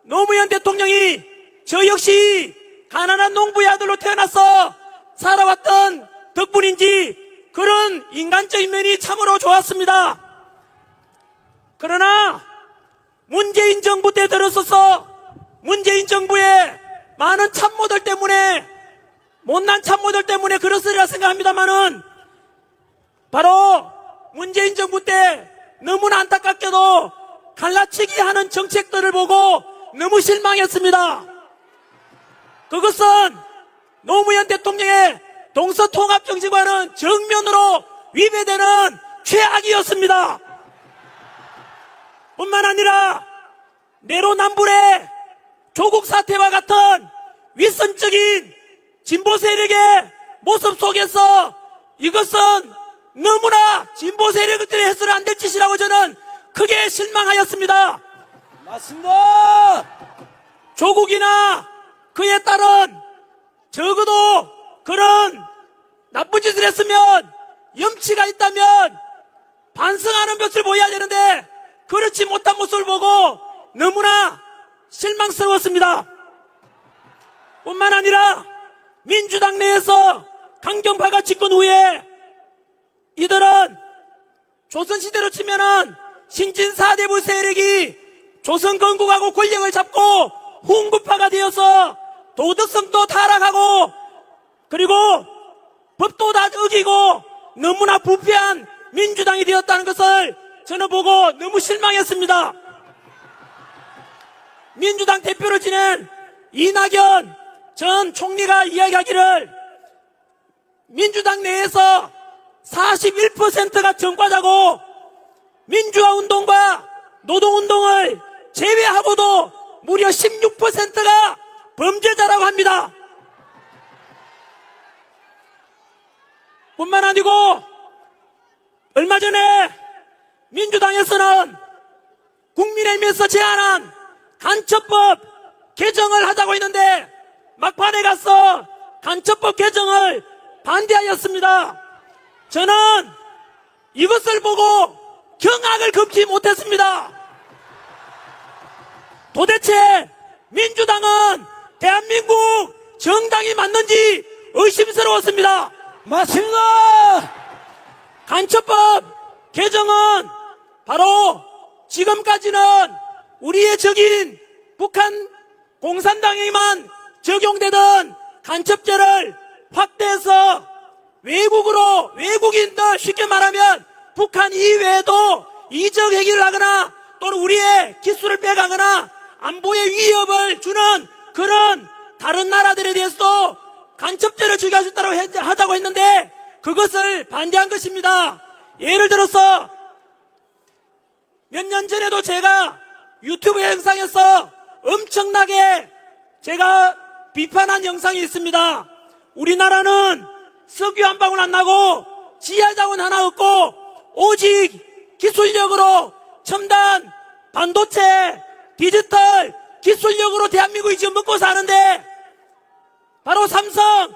노무현 대통령이 저 역시 가난한 농부의 아들로 태어나서 살아왔던 덕분인지 그런 인간적인 면이 참으로 좋았습니다. 그러나 문재인 정부 때 들어서서 문재인 정부의 많은 참모들 때문에 못난 참모들 때문에 그렇으리라 생각합니다만은 바로 문재인 정부 때 너무나 안타깝게도 갈라치기 하는 정책들을 보고 너무 실망했습니다. 그것은 노무현 대통령의 동서통합 정책과는 정면으로 위배되는 최악이었습니다. 뿐만 아니라 내로남불의 조국 사태와 같은 윗선적인 진보 세력의 모습 속에서 이것은 너무나 진보 세력들이 해서는 안 될 짓이라고 저는 크게 실망하였습니다. 맞습니다. 조국이나 그에 따른 적어도 그런 나쁜 짓을 했으면 염치가 있다면 반성하는 것을 보여야 되는데 그렇지 못한 모습을 보고 너무나 실망스러웠습니다. 뿐만 아니라 민주당 내에서 강경파가 집권 후에 이들은 조선시대로 치면은 신진 4대부 세력이 조선 건국하고 권력을 잡고 훈구파가 되어서 도덕성도 타락하고 그리고 법도 다 어기고 너무나 부패한 민주당이 되었다는 것을 저는 보고 너무 실망했습니다. 민주당 대표를 지낸 이낙연 전 총리가 이야기하기를 민주당 내에서 41%가 정과자고 민주화 운동과 노동운동을 제외하고도 무려 16%가 범죄자라고 합니다. 뿐만 아니고 얼마 전에 민주당에서는 국민의힘에서 제안한 간첩법 개정을 하자고 했는데 막판에 가서 간첩법 개정을 반대하였습니다. 저는 이것을 보고 경악을 금치 못했습니다. 도대체 민주당은 대한민국 정당이 맞는지 의심스러웠습니다. 맞습니다. 간첩법 개정은 바로 지금까지는 우리의 적인 북한 공산당에만 적용되던 간첩죄를 확대해서 외국인들 쉽게 말하면 북한 이외에도 이적 행위를 하거나 또는 우리의 기술을 빼가거나 안보에 위협을 주는 그런 다른 나라들에 대해서도 간첩죄를 적용하겠다고 하자고 했는데 그것을 반대한 것입니다. 예를 들어서 몇 년 전에도 제가 유튜브 영상에서 엄청나게 제가 비판한 영상이 있습니다. 우리나라는 석유 한 방울 안 나고 지하자원 하나 없고 오직 기술력으로 첨단 반도체, 디지털, 기술력으로 대한민국이 지금 먹고 사는데 바로 삼성,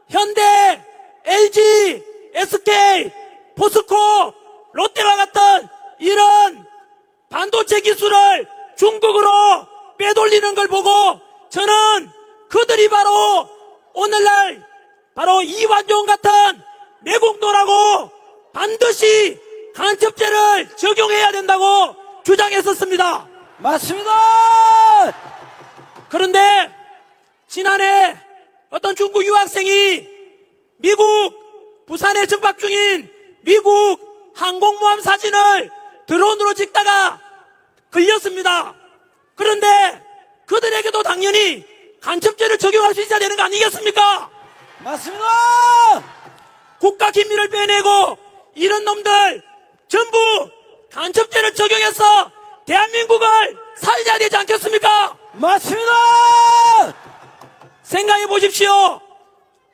현대, LG, SK, 포스코, 롯데와 같은 이런 반도체 기술을 중국으로 빼돌리는 걸 보고 저는 그들이 바로 오늘날 바로 이완용 같은 내국노라고 반드시 간첩죄를 적용해야 된다고 주장했었습니다. 맞습니다. 그런데 지난해 어떤 중국 유학생이 미국 부산에 정박 중인 미국 항공모함 사진을 드론으로 찍다가 걸렸습니다. 그런데 그들에게도 당연히 간첩죄를 적용할 수 있어야 되는 거 아니겠습니까? 맞습니다. 국가 기밀을 빼내고 이런 놈들 전부 간첩죄를 적용해서 대한민국을 살려야 되지 않겠습니까? 맞습니다. 생각해 보십시오.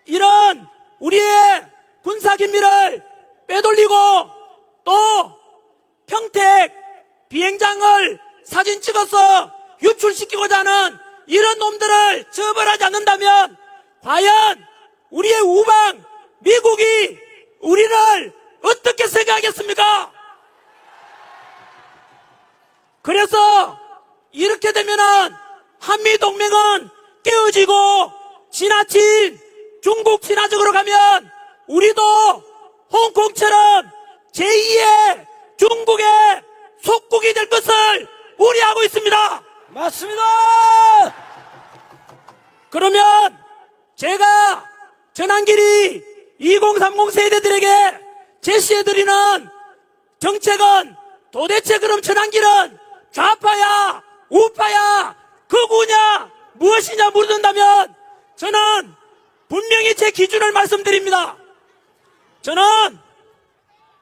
이런 우리의 군사 기밀을 빼돌리고 또 평택 비행장을 사진 찍어서 유출시키고자 하는 이런 놈들을 처벌하지 않는다면 과연 우리의 우방 미국이 우리를 어떻게 생각하겠습니까? 그래서 이렇게 되면은 한미동맹은 깨어지고 지나친 중국 친화적으로 가면 우리도 홍콩처럼 제2의 중국의 속국이 될 것을 우려하고 있습니다. 맞습니다. 그러면 제가 전환길이 2030 세대들에게 제시해드리는 정책은 도대체 그럼 전환길은 좌파야 우파야 극우냐 무엇이냐 물어본다면 저는 분명히 제 기준을 말씀드립니다. 저는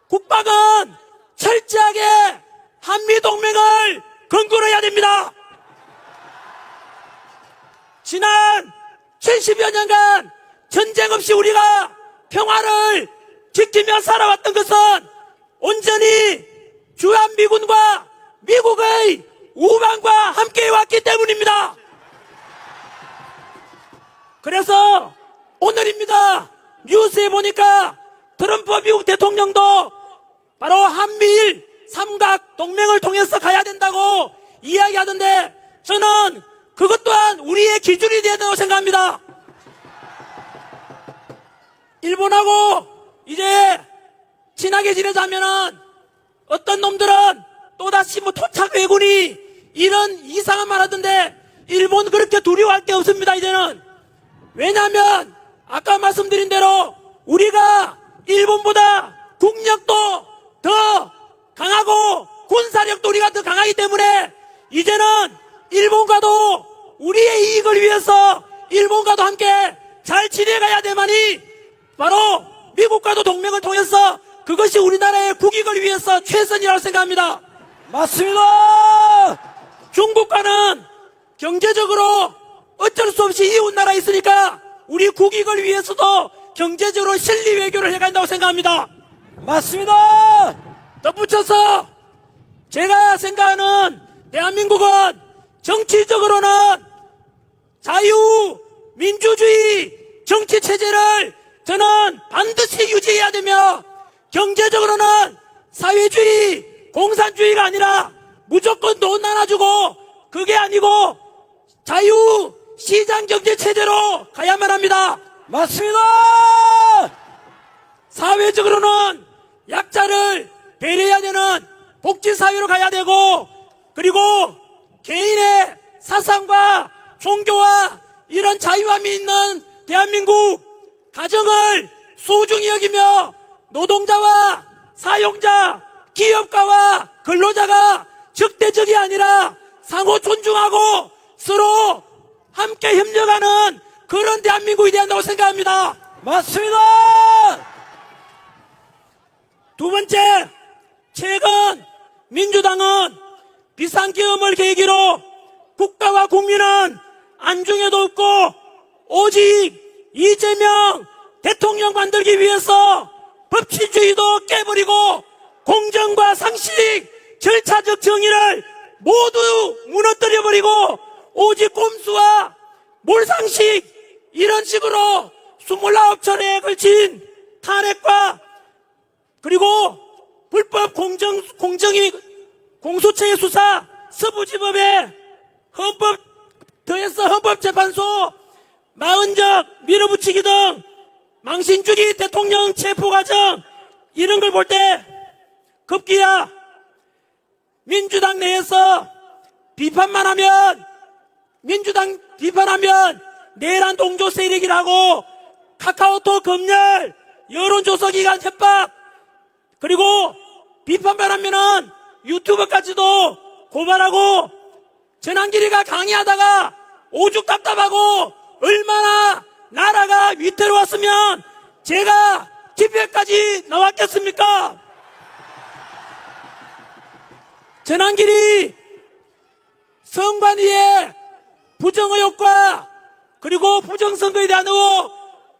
국방은 철저하게 한미동맹을 근거로 해야 됩니다. 지난 70여 년간 전쟁 없이 우리가 평화를 지키며 살아왔던 것은 온전히 주한미군과 미국의 우방과 함께 해왔기 때문입니다. 그래서 오늘입니다. 뉴스에 보니까 트럼프 미국 대통령도 바로 한미일 삼각 동맹을 통해서 가야 된다고 이야기하던데 저는 그것 또한 우리의 기준이 되어야 된다고 생각합니다. 일본하고 이제 친하게 지내자면은 어떤 놈들은 또다시 뭐 토착 왜군이 이런 이상한 말 하던데 일본 그렇게 두려워할 게 없습니다. 이제는 왜냐하면 아까 말씀드린 대로 우리가 일본보다 국력도 더 강하고 군사력도 우리가 더 강하기 때문에 이제는 일본과도 우리의 이익을 위해서 일본과도 함께 잘 지내가야 되만이 바로 미국과도 동맹을 통해서 그것이 우리나라의 국익을 위해서 최선이라고 생각합니다. 맞습니다. 중국과는 경제적으로 어쩔 수 없이 이웃 나라에 있으니까 우리 국익을 위해서도 경제적으로 실리 외교를 해야 한다고 생각합니다. 맞습니다. 덧붙여서 제가 생각하는 대한민국은 정치적으로는 자유민주주의 정치체제를 저는 반드시 유지해야 되며 경제적으로는 사회주의 공산주의가 아니라 무조건 돈 나눠주고 그게 아니고 자유시장경제체제로 가야만 합니다. 맞습니다. 사회적으로는 약자를 배려해야 되는 복지사회로 가야 되고 그리고 개인의 사상과 종교와 이런 자유함이 있는 대한민국 가정을 소중히 여기며 노동자와 사용자, 기업가와 근로자가 적대적이 아니라 상호 존중하고 서로 함께 협력하는 그런 대한민국이 돼야 한다고 생각합니다. 맞습니다. 두 번째, 최근 민주당은 비상계엄을 계기로 국가와 국민은 안중에도 없고 오직 이재명 대통령 만들기 위해서 법치주의도 깨버리고 공정과 상식, 절차적 정의를 모두 무너뜨려버리고 오직 꼼수와 몰상식 이런 식으로 29차례에 걸친 탄핵과 그리고 불법 공정위 공소체의 수사 서부지법에 헌법 더해서 헌법재판소 40적 밀어붙이기 등 망신주기 대통령 체포 과정 이런 걸 볼 때 급기야 민주당 내에서 비판만 하면 민주당 비판하면 내란 동조 세력이라고 카카오톡 검열 여론조사기관 협박 그리고 비판만 하면은 유튜브까지도 고발하고 전환길이가 강의하다가 오죽 답답하고 얼마나 나라가 위태로웠으면 제가 집회까지 나왔겠습니까? 전환길이 선관위의 부정의혹과 그리고 부정선거에 대한 의혹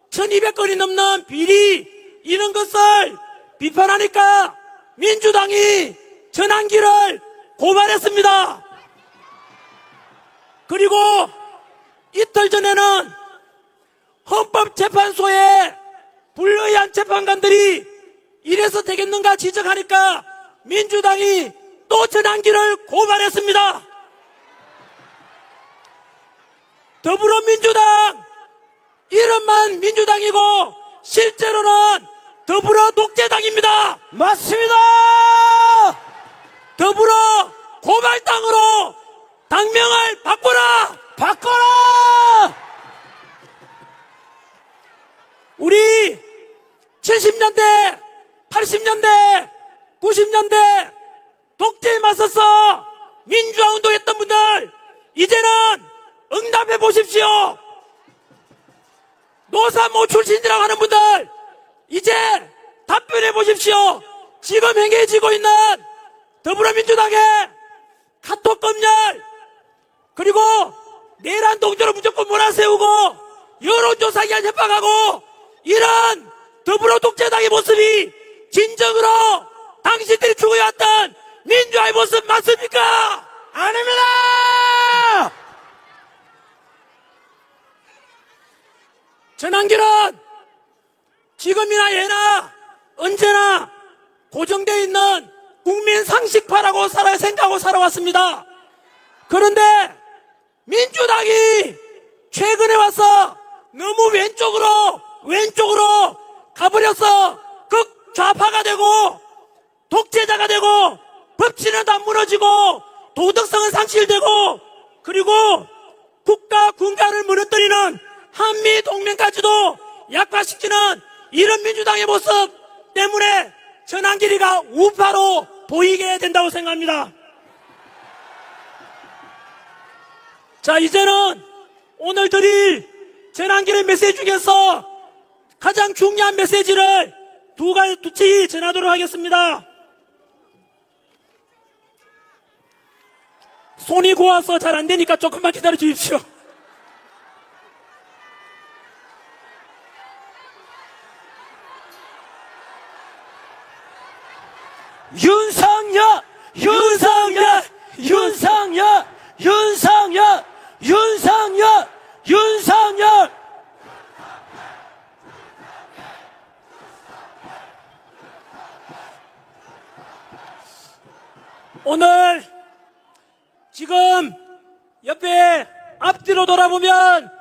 1200건이 넘는 비리 이런 것을 비판하니까 민주당이 전환길을 고발했습니다. 그리고 이틀 전에는 헌법재판소에 불의한 재판관들이 이래서 되겠는가 지적하니까 민주당이 또 전환길을 고발했습니다. 더불어민주당 이름만 민주당이고 실제로는 더불어 독재당입니다. 맞습니다. 더불어 고발당으로 당명을 바꿔라. 바꿔라. 우리 70년대, 80년대, 90년대 독재에 맞서서 민주화 운동했던 분들 이제는 응답해 보십시오. 노사모 출신이라고 하는 분들 이제 답변해 보십시오. 지금 행해지고 있는 더불어민주당의 카톡 검열 그리고 내란 동조로 무조건 몰아세우고 여론조사기관 협박하고 이런 더불어 독재당의 모습이 진정으로 당신들이 추구해왔던 민주화의 모습 맞습니까? 아닙니다. 전환길은 지금이나 예나 언제나 고정되어 있는 국민 상식파라고 생각하고 살아왔습니다. 그런데 민주당이 최근에 와서 너무 왼쪽으로 가버려서 극좌파가 되고 독재자가 되고 법치는 다 무너지고 도덕성은 상실되고 그리고 국가 군가를 무너뜨리는 한미동맹까지도 약화시키는 이런 민주당의 모습 때문에 전환길이가 우파로 보이게 된다고 생각합니다. 자, 이제는 오늘 드릴 전환길의 메시지 중에서 가장 중요한 메시지를 두 가지 전하도록 하겠습니다. 손이 고와서 잘 안 되니까 조금만 기다려 주십시오. 윤상열, 윤상열, 윤상열, 윤상열, 윤상열, 윤상열. 오늘 지금 옆에 앞뒤로 돌아보면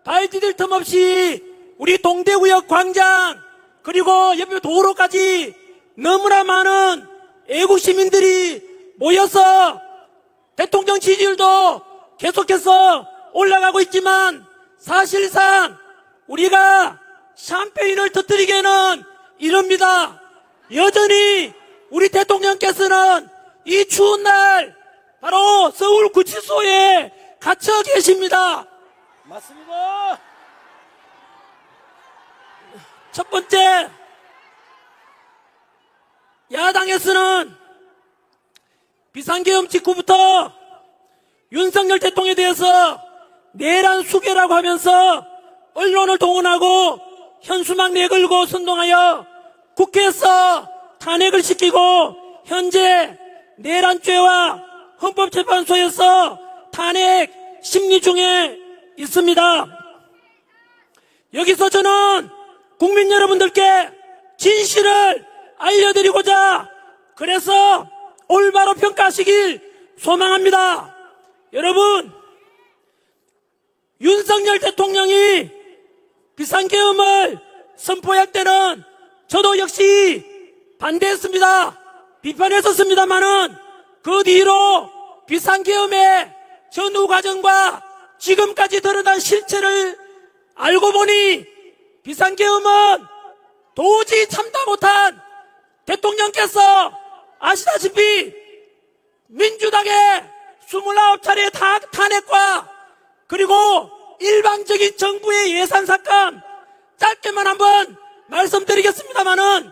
발 디딜 틈 없이 우리 동대구역 광장 그리고 옆에 도로까지 너무나 많은 애국 시민들이 모여서 대통령 지지율도 계속해서 올라가고 있지만 사실상 우리가 샴페인을 터뜨리기에는 이릅니다. 여전히 우리 대통령께서는 이 추운 날 바로 서울 구치소에 갇혀 계십니다. 맞습니다. 첫 번째, 야당에서는 비상계엄 직후부터 윤석열 대통령에 대해서 내란 수괴라고 하면서 언론을 동원하고 현수막 내걸고 선동하여 국회에서 탄핵을 시키고 현재 내란죄와 헌법재판소에서 탄핵 심리 중에 있습니다. 여기서 저는 국민 여러분들께 진실을 알려드리고자 그래서 올바로 평가하시길 소망합니다. 여러분, 윤석열 대통령이 비상계엄을 선포할 때는 저도 역시 반대했습니다. 비판했었습니다만은 그 뒤로 비상계엄의 전후 과정과 지금까지 드러난 실체를 알고 보니 비상계엄은 도저히 참다 못한 대통령께서 아시다시피 민주당의 29차례 탄핵과 그리고 일방적인 정부의 예산 삭감 짧게만 한번 말씀드리겠습니다마는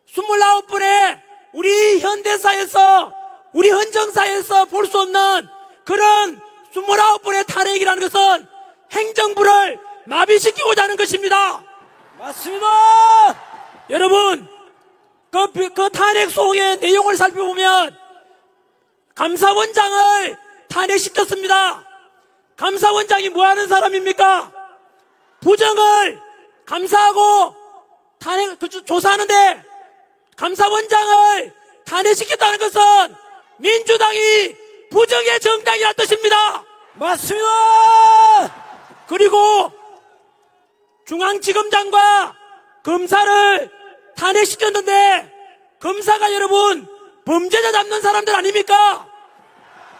29분의 우리 현대사에서 우리 헌정사에서 볼 수 없는 그런 29분의 탄핵이라는 것은 행정부를 마비시키고자 하는 것입니다. 맞습니다. 여러분, 그 탄핵 소의 내용을 살펴보면 감사원장을 탄핵시켰습니다. 감사원장이 뭐 하는 사람입니까? 부정을 감사하고 조사하는데 감사원장을 탄핵시켰다는 것은 민주당이 부정의 정당이라는 뜻입니다. 맞습니다. 그리고 중앙지검장과 검사를 탄핵시켰는데 검사가 여러분 범죄자 잡는 사람들 아닙니까?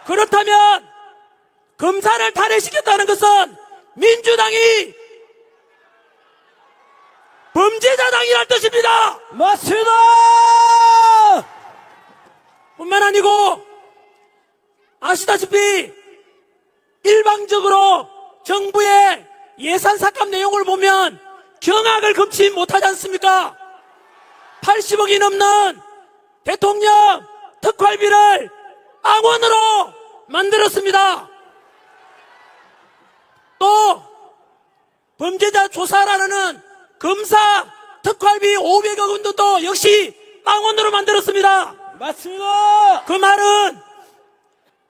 그렇다면 검사를 탄핵시켰다는 것은 민주당이 범죄자당이라는 뜻입니다. 맞습니다. 뿐만 아니고 아시다시피 일방적으로 정부의 예산 삭감 내용을 보면 경악을 금치 못하지 않습니까? 80억이 넘는 대통령 특활비를 빵원으로 만들었습니다. 또 범죄자 조사라는 검사 특활비 500억 원도 역시 빵원으로 만들었습니다. 맞습니다. 그 말은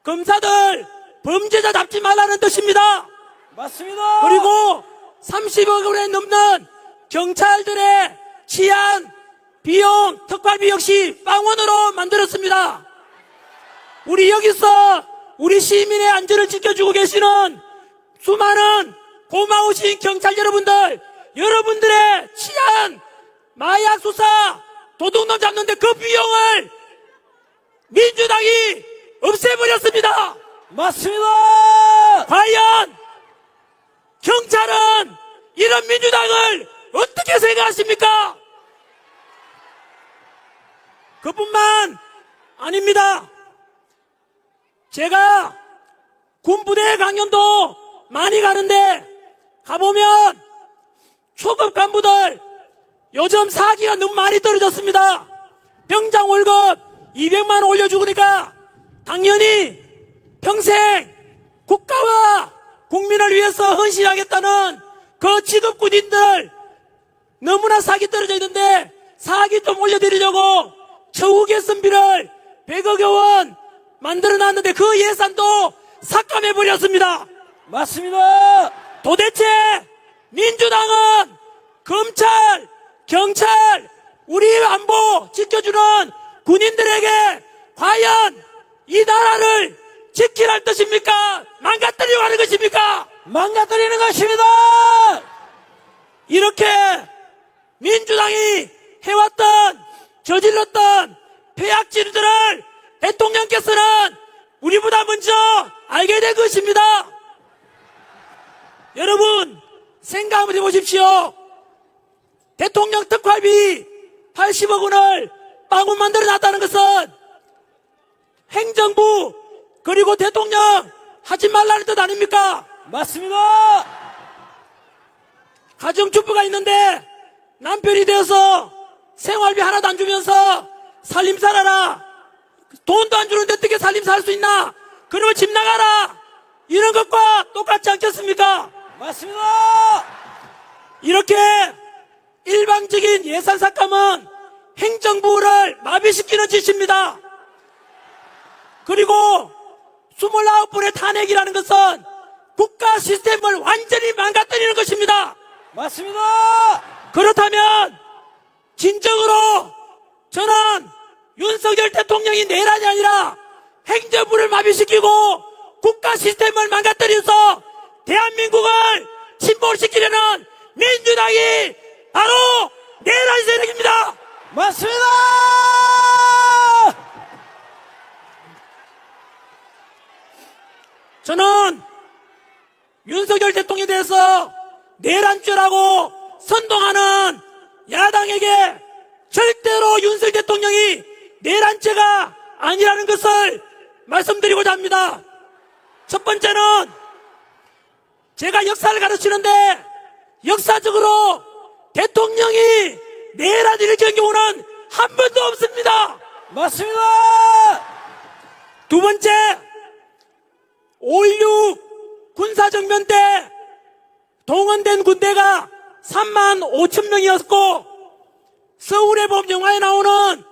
검사들 범죄자 잡지 말라는 뜻입니다. 맞습니다. 그리고 30억 원에 넘는 경찰들의 치안, 비용, 특활비 역시 빵원으로 만들었습니다. 우리 여기서 우리 시민의 안전을 지켜주고 계시는 수많은 고마우신 경찰 여러분들, 여러분들의 치안, 마약 수사, 도둑놈 잡는데 그 비용을 민주당이 없애버렸습니다. 맞습니다. 과연 경찰은 이런 민주당을 어떻게 생각하십니까? 그뿐만 아닙니다. 제가 군부대 강연도 많이 가는데 가보면 초급 간부들 요즘 사기가 너무 많이 떨어졌습니다. 병장 월급 200만 원 올려주니까 당연히 평생 국가와 국민을 위해서 헌신하겠다는 그 직업군인들 너무나 사기 떨어져 있는데 사기 좀 올려드리려고 처우 개선비를 100억여 원 만들어놨는데 그 예산도 삭감해버렸습니다. 맞습니다. 도대체 민주당은 검찰, 경찰, 우리 안보 지켜주는 군인들에게 과연 이 나라를 지키라는 뜻입니까? 망가뜨리려고 하는 것입니까? 망가뜨리는 것입니다. 이렇게 민주당이 해왔던 저질렀던 폐악질들을 대통령께서는 우리보다 먼저 알게 된 것입니다. 여러분 생각 한번 해보십시오. 대통령 특활비 80억 원을 빵원 만들어 놨다는 것은 행정부 그리고 대통령 하지 말라는 뜻 아닙니까? 맞습니다. 가정주부가 있는데 남편이 되어서 생활비 하나도 안 주면서 살림 살아라. 돈도 안 주는데 어떻게 살림 살 수 있나? 그러면 집 나가라. 이런 것과 똑같지 않겠습니까? 맞습니다. 이렇게 일방적인 예산 삭감은 행정부를 마비시키는 짓입니다. 그리고 29번의 탄핵이라는 것은 국가 시스템을 완전히 망가뜨리는 것입니다. 맞습니다. 그렇다면 진정으로 저는 윤석열 대통령이 내란이 아니라 행정부를 마비시키고 국가 시스템을 망가뜨려서 대한민국을 침몰시키려는 민주당이 바로 내란 세력입니다. 맞습니다. 저는 윤석열 대통령에 대해서 내란죄라고 선동하는 야당에게 절대로 윤석열 대통령이 내란죄가 아니라는 것을 말씀드리고자 합니다. 첫 번째는 제가 역사를 가르치는데 역사적으로 대통령이 내란을 일으킨 경우는 한 번도 없습니다. 맞습니다. 두 번째, 5.16 군사정변 때 동원된 군대가 3만 5천 명이었고 서울의 법 영화에 나오는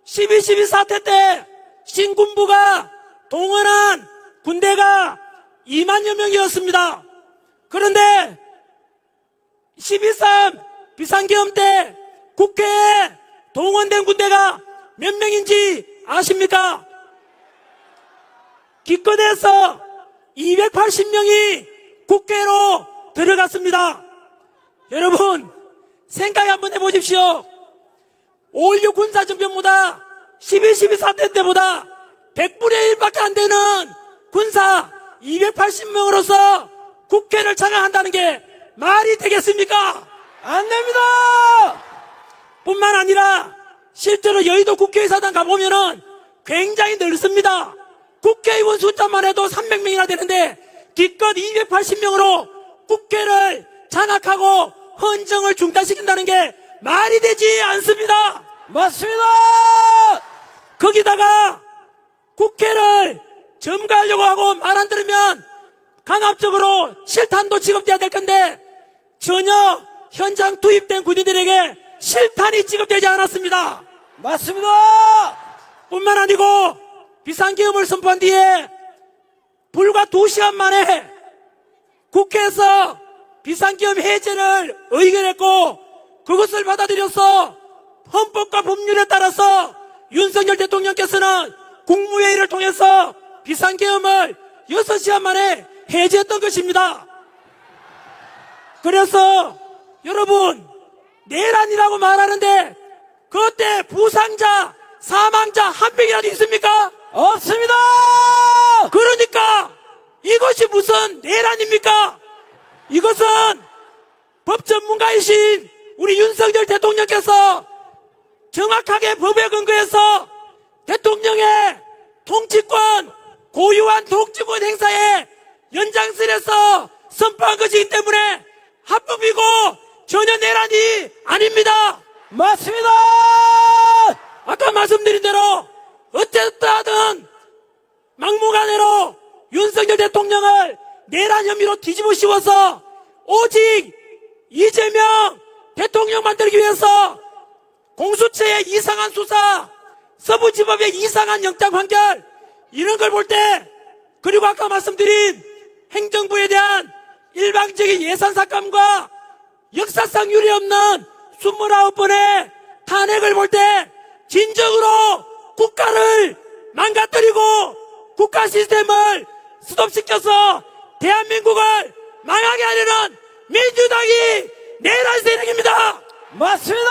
12.12 사태 때 신군부가 동원한 군대가 2만여 명이었습니다. 그런데 12.3 비상계엄 때 국회에 동원된 군대가 몇 명인지 아십니까? 기껏해서 280명이 국회로 들어갔습니다. 여러분 생각 한번 해보십시오. 5.16 군사정변보다 12.12 사태 때보다 100분의 1밖에 안 되는 군사 280명으로서 국회를 장악한다는 게 말이 되겠습니까? 안 됩니다. 뿐만 아니라 실제로 여의도 국회의사당 가보면은 굉장히 넓습니다. 국회의원 숫자만 해도 300명이나 되는데 기껏 280명으로 국회를 장악하고 헌정을 중단시킨다는 게 말이 되지 않습니다. 맞습니다. 거기다가 국회를 점거하려고 하고 말 안 들으면 강압적으로 실탄도 지급돼야 될 건데 전혀 현장 투입된 군인들에게 실탄이 지급되지 않았습니다. 맞습니다. 뿐만 아니고 비상계엄을 선포한 뒤에 불과 2시간 만에 국회에서 비상계엄 해제를 의결했고 그것을 받아들여서 헌법과 법률에 따라서 윤석열 대통령께서는 국무회의를 통해서 비상계엄을 6시간 만에 해제했던 것입니다. 그래서 여러분 내란이라고 말하는데 그때 부상자 사망자 한 명이라도 있습니까? 없습니다. 그러니까 이것이 무슨 내란입니까? 이것은 법 전문가이신 우리 윤석열 대통령께서 정확하게 법에 근거해서 대통령의 통치권, 고유한 통치권 행사에 연장선에서 선포한 것이기 때문에 합법이고 전혀 내란이 아닙니다. 맞습니다. 아까 말씀드린 대로 어쨌든 막무가내로 윤석열 대통령을 내란 혐의로 뒤집어 씌워서 오직 이재명 대통령 만들기 위해서 공수처의 이상한 수사, 서부지법의 이상한 영장 판결 이런 걸 볼 때 그리고 아까 말씀드린 행정부에 대한 일방적인 예산 삭감과 역사상 유례없는 29번의 탄핵을 볼 때 진정으로 국가를 망가뜨리고 국가 시스템을 스톱시켜서 대한민국을 망하게 하려는 민주당이 내란 세력입니다. 맞습니다.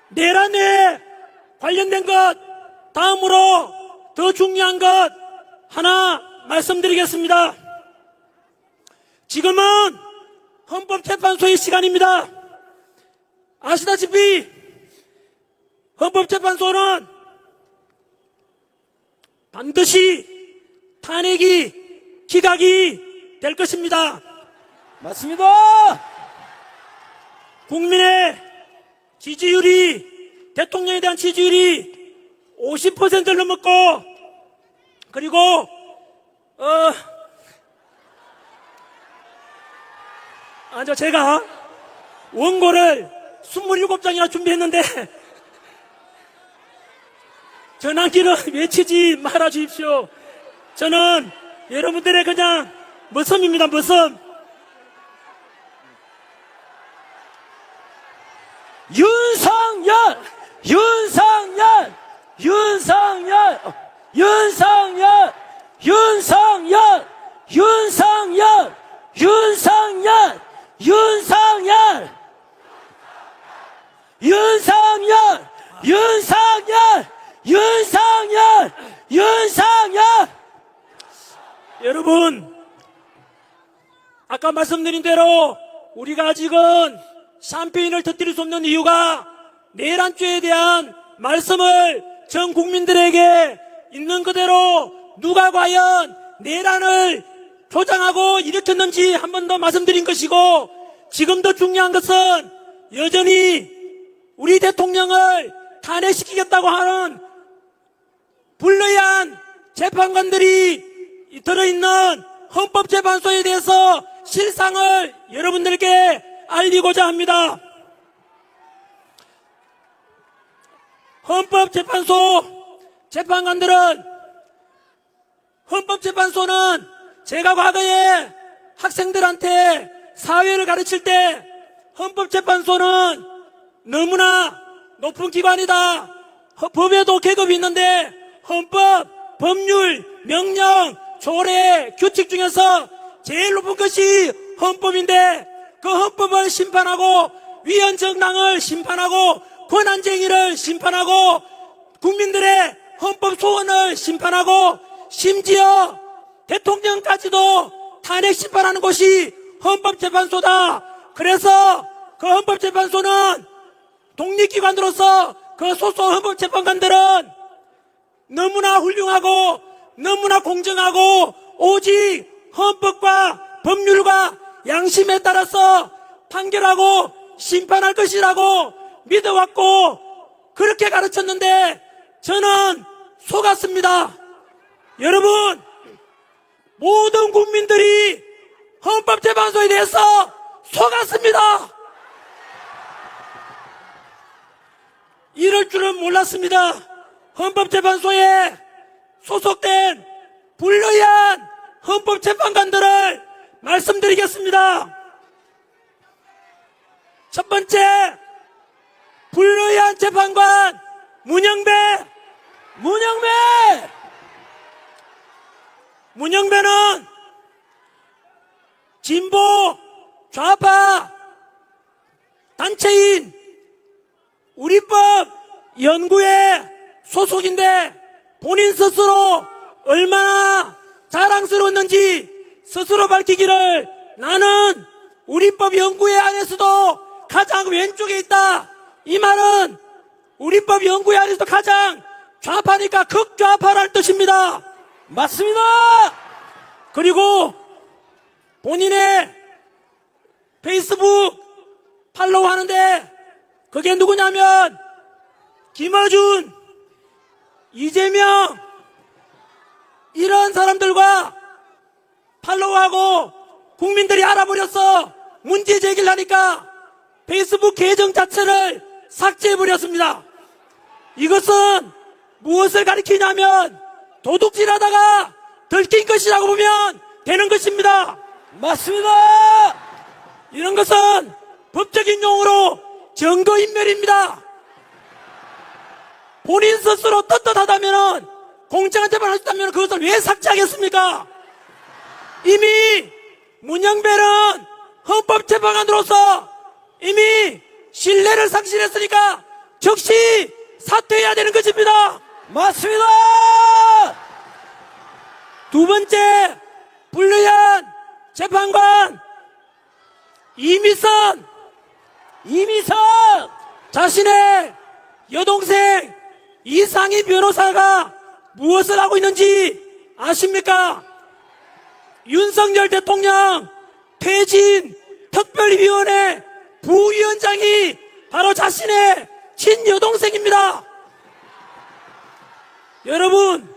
내란에 관련된 것 다음으로 더 중요한 것 하나 말씀드리겠습니다. 지금은 헌법재판소의 시간입니다. 아시다시피 헌법재판소는 반드시 탄핵이 기각이 될 것입니다. 맞습니다. 국민의 지지율이 대통령에 대한 지지율이 50%를 넘었고 그리고 제가 원고를 27장이나 준비했는데 전환기를 외치지 말아 주십시오. 저는 여러분들의 그냥 머슴입니다, 머슴. 윤석열! 윤석열! 윤석열! 윤석열! 윤석열! 윤석열! 윤석열! 윤석열! 윤석열! 윤석열! 윤석열! 윤석열! 여러분, 아까 말씀드린 대로 우리가 아직은 샴페인을 터뜨릴 수 없는 이유가 내란죄에 대한 말씀을 전 국민들에게 있는 그대로 누가 과연 내란을 조장하고 일으켰는지 한 번 더 말씀드린 것이고, 지금 더 중요한 것은 여전히 우리 대통령을 탄핵시키겠다고 하는 불리한 재판관들이 들어있는 헌법재판소에 대해서 실상을 여러분들께 알리고자 합니다. 헌법재판소 재판관들은, 헌법재판소는 제가 과거에 학생들한테 사회를 가르칠 때 헌법재판소는 너무나 높은 기관이다, 법에도 계급이 있는데 헌법, 법률, 명령, 조례, 규칙 중에서 제일 높은 것이 헌법인데, 그 헌법을 심판하고 위헌정당을 심판하고 권한쟁의를 심판하고 국민들의 헌법 소원을 심판하고 심지어 대통령까지도 탄핵 심판하는 곳이 헌법재판소다. 그래서 그 헌법재판소는 독립기관으로서 그 소속 헌법재판관들은 너무나 훌륭하고 너무나 공정하고 오직 헌법과 법률과 양심에 따라서 판결하고 심판할 것이라고 믿어왔고 그렇게 가르쳤는데 저는 속았습니다. 여러분, 모든 국민들이 헌법재판소에 대해서 속았습니다. 이럴 줄은 몰랐습니다. 헌법재판소에 소속된 불리한 헌법재판관들을 말씀드리겠습니다. 첫 번째, 불리한 재판관 문영배는 진보 좌파 단체인 우리법 연구회 소속인데 본인 스스로 얼마나 자랑스러웠는지 스스로 밝히기를, 나는 우리법 연구회 안에서도 가장 왼쪽에 있다. 이 말은 우리법 연구회 안에서도 가장 좌파니까 극좌파라는 뜻입니다. 맞습니다. 그리고 본인의 페이스북 팔로우 하는데 그게 누구냐면 김어준, 이재명 이런 사람들과 팔로우하고 국민들이 알아버려서 문제 제기를 하니까 페이스북 계정 자체를 삭제해버렸습니다. 이것은 무엇을 가리키냐면 도둑질하다가 들킨 것이라고 보면 되는 것입니다. 맞습니다. 이런 것은 법적인 용어로 증거인멸입니다. 본인 스스로 떳떳하다면, 공정한 재판을 할 수 있다면 그것을 왜 삭제하겠습니까? 이미 문영배는 헌법재판관으로서 이미 신뢰를 상실했으니까 즉시 사퇴해야 되는 것입니다. 맞습니다. 두 번째, 불리한 재판관 이미선 자신의 여동생 이상희 변호사가 무엇을 하고 있는지 아십니까? 윤석열 대통령 퇴진 특별위원회 부위원장이 바로 자신의 친여동생입니다. 여러분,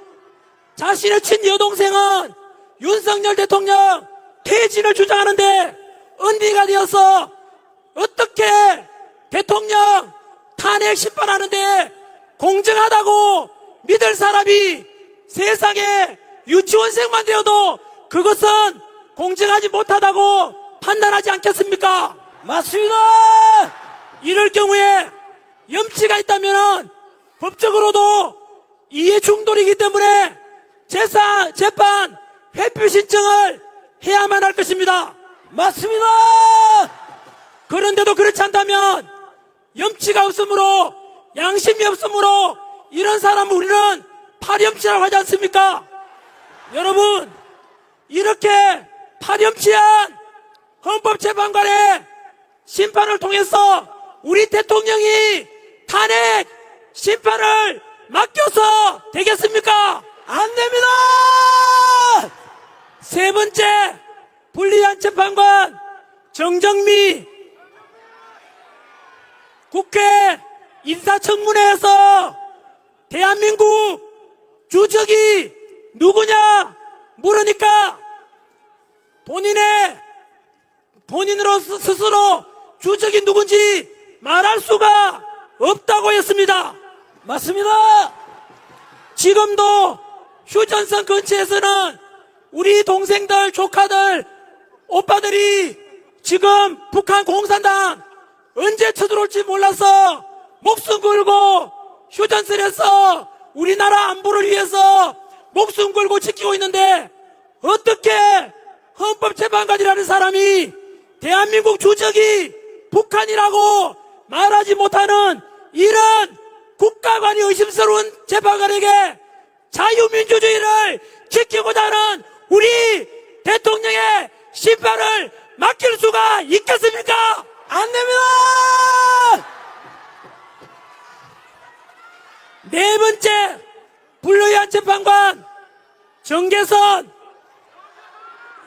자신의 친여동생은 윤석열 대통령 퇴진을 주장하는데 언니가 되어서 어떻게 대통령 탄핵 심판하는데 공정하다고 믿을 사람이 세상에 유치원생만 되어도 그것은 공정하지 못하다고 판단하지 않겠습니까? 맞습니다. 이럴 경우에 염치가 있다면 법적으로도 이해 충돌이기 때문에 재판 회피 신청을 해야만 할 것입니다. 맞습니다. 그런데도 그렇지 않다면 염치가 없으므로 양심이 없으므로 이런 사람을 우리는 파렴치라고 하지 않습니까? 여러분, 이렇게 파렴치한 헌법재판관의 심판을 통해서 우리 대통령이 탄핵 심판을 맡겨서 되겠습니까? 안 됩니다. 세 번째, 불리한 재판관 정정미 국회 인사청문회에서 대한민국 주적이 누구냐 물으니까 본인으로 스스로 주적이 누군지 말할 수가 없다고 했습니다. 맞습니다. 지금도 휴전선 근처에서는 우리 동생들, 조카들, 오빠들이 지금 북한 공산당 언제 쳐들어올지 몰라서 목숨 걸고 휴전선에서 우리나라 안보를 위해서 목숨 걸고 지키고 있는데 어떻게 헌법재판관이라는 사람이 대한민국 주적이 북한이라고 말하지 못하는 이런 국가관이 의심스러운 재판관에게 자유민주주의를 지키고자 하는 우리 대통령의 심판을 맡길 수가 있겠습니까? 안 됩니다. 네 번째, 불리한 재판관 정계선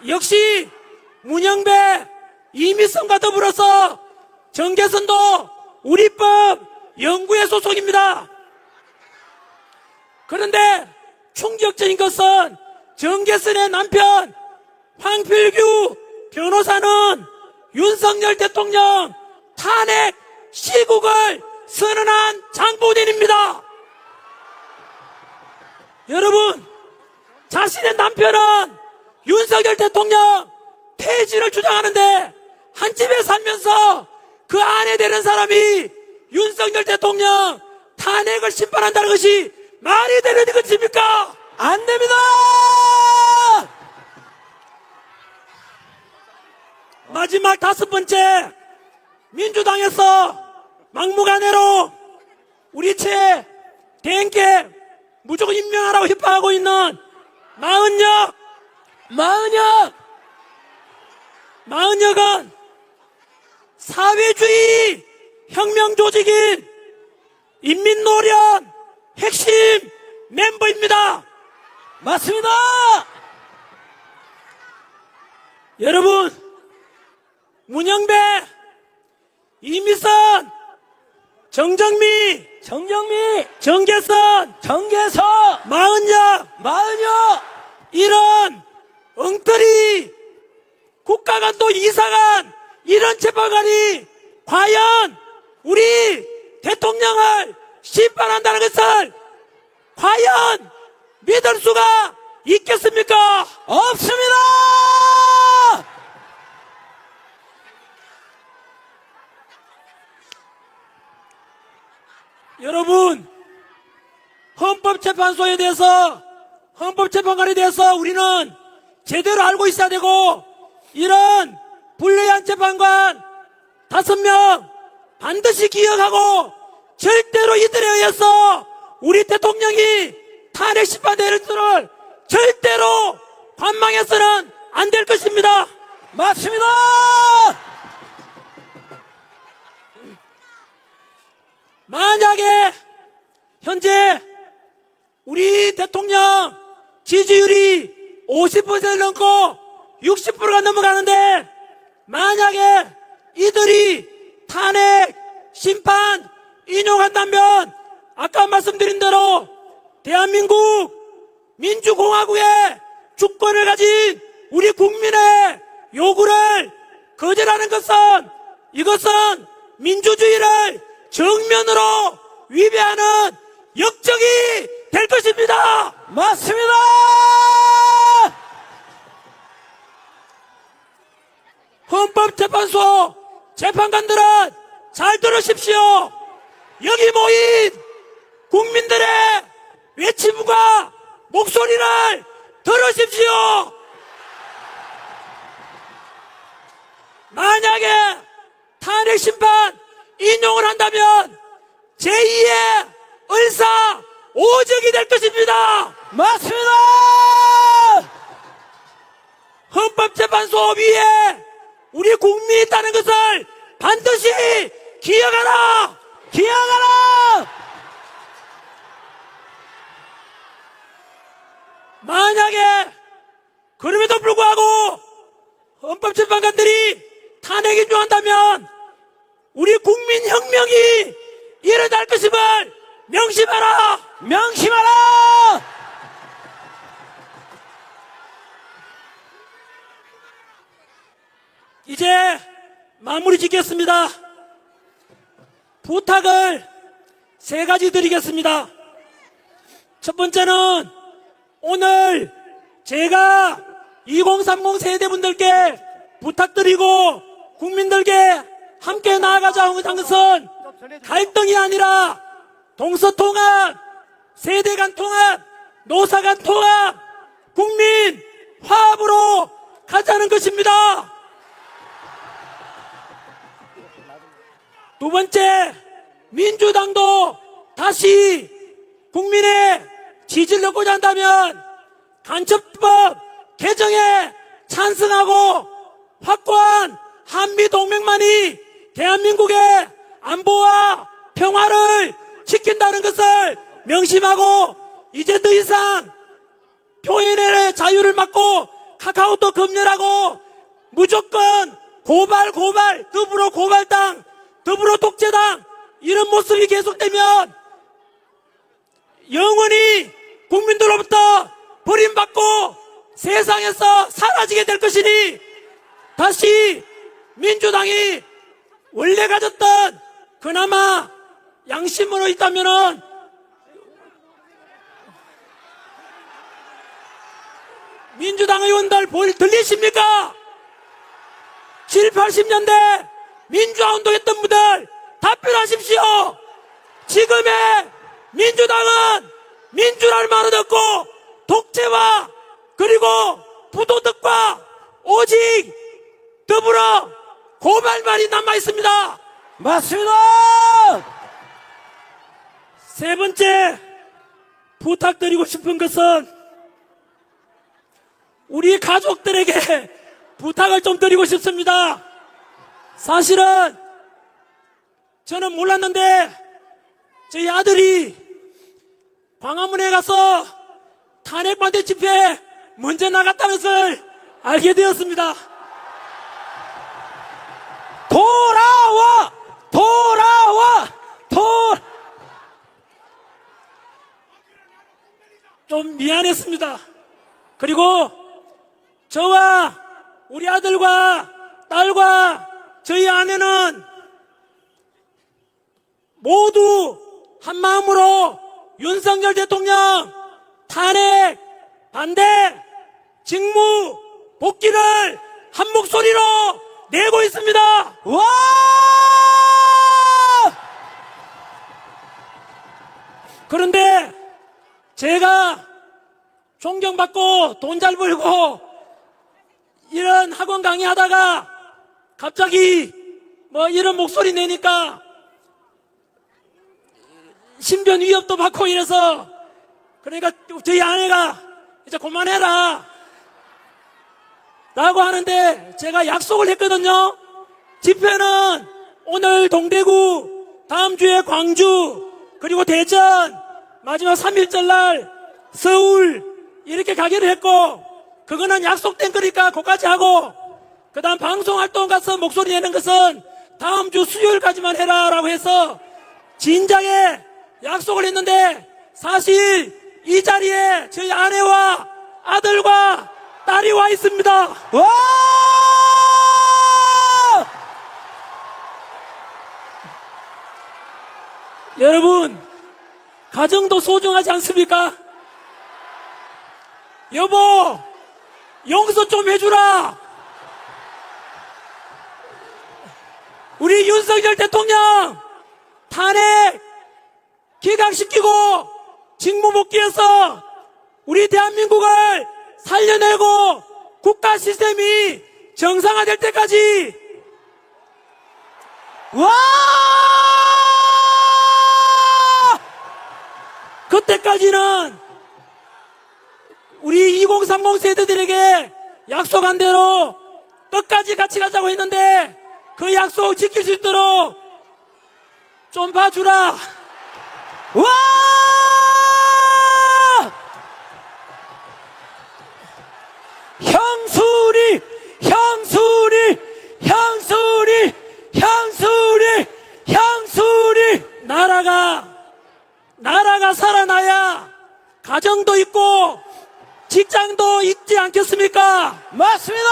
역시 문영배, 이미성과 더불어서 정계선도 우리법 연구회 소속입니다. 그런데 충격적인 것은 정계선의 남편 황필규 변호사는 윤석열 대통령 탄핵 시국을 선언한 장본인입니다. 여러분, 자신의 남편은 윤석열 대통령 폐지를 주장하는데 한 집에 살면서 그 아내 되는 사람이 윤석열 대통령 탄핵을 심판한다는 것이 말이 되는 것입니까? 안 됩니다. 마지막 다섯 번째, 민주당에서 막무가내로 우리 채 대행께 무조건 임명하라고 협박하고 있는 마은혁은 사회주의 혁명 조직인 인민노련 핵심 멤버입니다. 맞습니다. 여러분, 문영배, 이미선, 정정미, 정계선, 마은혁 이런 엉터리 국가간도 이상한 이런 재판관이 과연 우리 대통령을 심판한다는 것을 과연 믿을 수가 있겠습니까? 없습니다. 여러분, 헌법재판소에 대해서, 헌법재판관에 대해서 우리는 제대로 알고 있어야 되고, 이런 불리한 재판관 5명 반드시 기억하고, 절대로 이들에 의해서 우리 대통령이 탄핵 심판되는 것을 절대로 관망해서는 안 될 것입니다. 맞습니다. 만약에 현재 우리 대통령 지지율이 50%를 넘고 60%가 넘어가는데 만약에 이들이 탄핵 심판 인용한다면 아까 말씀드린 대로 대한민국 민주공화국의 주권을 가진 우리 국민의 요구를 거절하는 것은 이것은 민주주의를 정면으로 위배하는 역적이 될 것입니다. 맞습니다. 헌법재판소 재판관들은 잘 들으십시오. 여기 모인 국민들의 외침과 목소리를 들으십시오. 만약에 탄핵 심판 인용을 한다면 제2의 을사 오적이 될 것입니다. 맞습니다. 헌법재판소 위에 우리 국민이 있다는 것을 반드시 기억하라. 기억하라. 만약에 그럼에도 불구하고 헌법재판관들이 탄핵 인용한다면 우리 국민혁명이 일어날 것임을 명심하라. 명심하라. 이제 마무리 짓겠습니다. 부탁을 세 가지 드리겠습니다. 첫 번째는 오늘 제가 2030 세대분들께 부탁드리고 국민들께 함께 나아가자고 한 것은 갈등이 아니라 동서통합, 세대 간 통합, 노사 간 통합, 국민 화합으로 가자는 것입니다. 두 번째, 민주당도 다시 국민의 지지를 얻고자 한다면 간첩법 개정에 찬성하고 확고한 한미동맹만이 대한민국의 안보와 평화를 지킨다는 것을 명심하고 이제 더 이상 표현의 자유를 막고 카카오톡 검열하고 무조건 고발, 더불어 고발당, 더불어 독재당 이런 모습이 계속되면 영원히 국민들로부터 버림받고 세상에서 사라지게 될 것이니 다시 민주당이 원래 가졌던 그나마 양심으로 있다면은 민주당 의원들 들리십니까? 7, 80년대 민주화 운동했던 분들 답변하십시오. 지금의 민주당은 민주라는 말을 듣고 독재와 그리고 부도덕과 오직 더불어 고발만이 남아있습니다. 맞습니다. 세 번째 부탁드리고 싶은 것은 우리 가족들에게 부탁을 좀 드리고 싶습니다. 사실은 저는 몰랐는데 저희 아들이 광화문에 가서 탄핵 반대 집회에 먼저 나갔다는 것을 알게 되었습니다. 좀 미안했습니다. 그리고 저와 우리 아들과 딸과 저희 아내는 모두 한 마음으로 윤석열 대통령 탄핵 반대 직무 복귀를 한 목소리로 내고 있습니다. 와! 그런데 제가 존경받고 돈 잘 벌고 이런 학원 강의하다가 갑자기 뭐 이런 목소리 내니까 신변 위협도 받고 이래서 그러니까 저희 아내가 이제 그만해라 라고 하는데 제가 약속을 했거든요. 집회는 오늘 동대구, 다음 주에 광주, 그리고 대전, 마지막 3일절 날 서울 이렇게 가기로 했고 그거는 약속된 거니까 그까지 하고 그 다음 방송활동 가서 목소리 내는 것은 다음 주 수요일까지만 해라 라고 해서 진작에 약속을 했는데 사실 이 자리에 저희 아내와 아들과 딸이 와 있습니다. 와! 여러분 가정도 소중하지 않습니까? 여보, 용서 좀 해주라. 우리 윤석열 대통령 탄핵 기각시키고 직무복귀해서 우리 대한민국을 살려내고 국가 시스템이 정상화될 때까지 와! 그때까지는 우리 2030 세대들에게 약속한 대로 끝까지 같이 가자고 했는데 그 약속 지킬 수 있도록 좀 봐주라. 와! 형수리, 형수리, 형수리, 형수리, 형수리. 나라가 살아나야 가정도 있고 직장도 있지 않겠습니까? 맞습니다!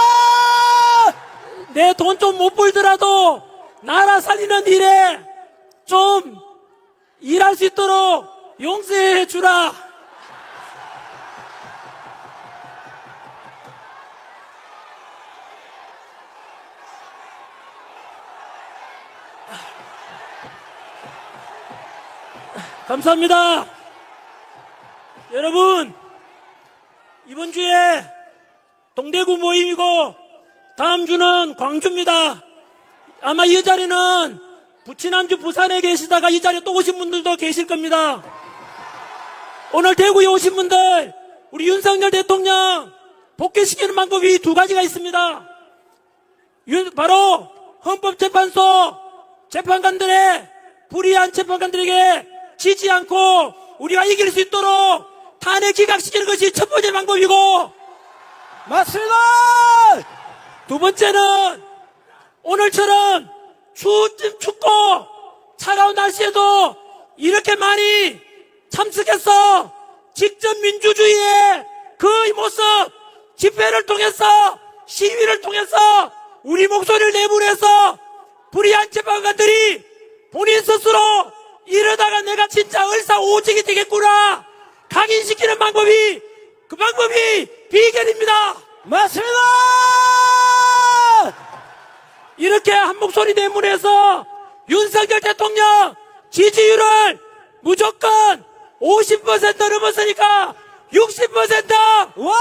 내 돈 좀 못 벌더라도 나라 살리는 일에 좀 일할 수 있도록 용서해 주라. 감사합니다. 여러분, 이번 주에 동대구 모임이고 다음 주는 광주입니다. 아마 이 자리는 지난주 부산에 계시다가 이 자리에 또 오신 분들도 계실 겁니다. 오늘 대구에 오신 분들, 우리 윤석열 대통령 복귀시키는 방법이 두 가지가 있습니다. 바로 헌법재판소 재판관들의 불의한 재판관들에게 지지 않고 우리가 이길 수 있도록 탄핵 기각시키는 것이 첫 번째 방법이고, 맞습니다! 두 번째는 오늘처럼 춥고 차가운 날씨에도 이렇게 많이 참석해서 직접 민주주의의 그 모습, 집회를 통해서, 시위를 통해서 우리 목소리를 내부해서 불의한 재판관들이 본인 스스로 이러다가 내가 진짜 을사오직이 되겠구나 각인시키는 방법이, 그 방법이 비결입니다. 맞습니다! 이렇게 한 목소리 내문해서 윤석열 대통령 지지율을 무조건 50% 넘었으니까 60%, 와!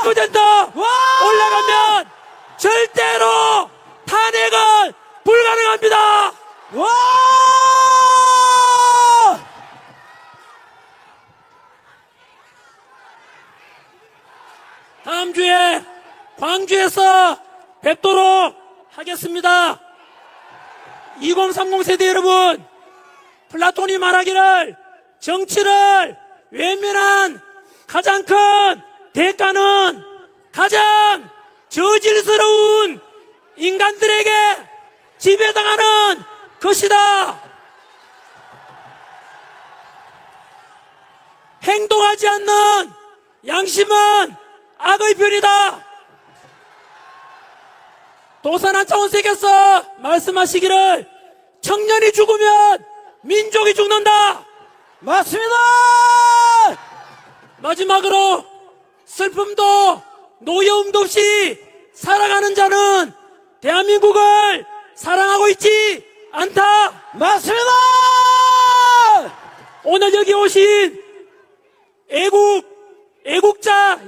70% 와! 올라가면 절대로 탄핵은 불가능합니다. 와! 다음 주에 광주에서 뵙도록 하겠습니다. 2030 세대 여러분, 플라톤이 말하기를 정치를 외면한 가장 큰 대가는 가장 저질스러운 인간들에게 지배당하는 것이다. 행동하지 않는 양심은 악의 별이다. 도산 차원세께서 말씀하시기를 청년이 죽으면 민족이 죽는다. 맞습니다! 마지막으로 슬픔도 노여움도 없이 살아가는 자는 대한민국을 사랑하고 있지 않다. 맞습니다! 오늘 여기 오신 애국자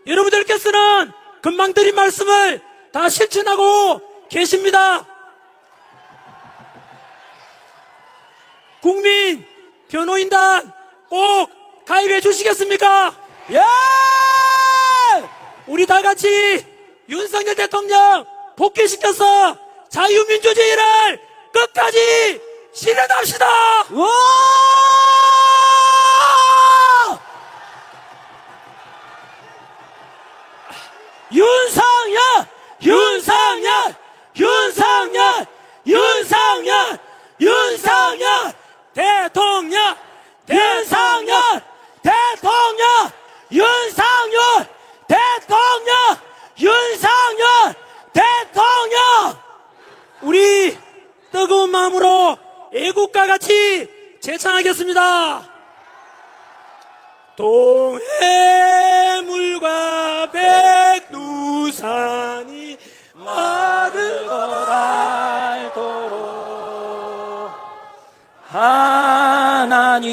여러분들께서는 금방 드린 말씀을 다 실천하고 계십니다. 국민 변호인단 꼭 가입해 주시겠습니까? 예! 우리 다 같이 윤석열 대통령 복귀시켜서 자유민주주의를 끝까지 실현합시다. 와! 윤상현! 윤상현! 윤상현! 윤상현! 윤상현! 대통령! 윤상현! 대통령! 윤상현! 대통령! 윤상현! 대통령! 우리 뜨거운 마음으로 애국과 같이 제창하겠습니다. 동해물과 백두산이 마르고 닳도록 하나님이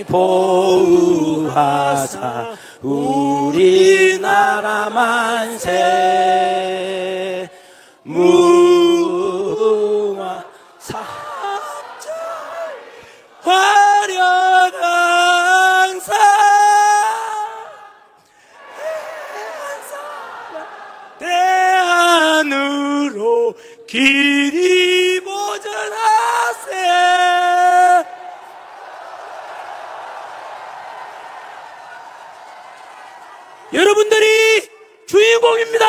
보호하사 우리나라 만세 무궁화 사절 화려한 사 대안으로 길이 보전하세. 여러분들이 주인공입니다.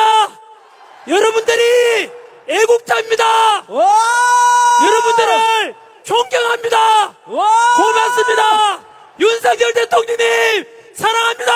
여러분들이 애국자입니다. 여러분들을 존경합니다. 고맙습니다. 윤석열 대통령님 사랑합니다.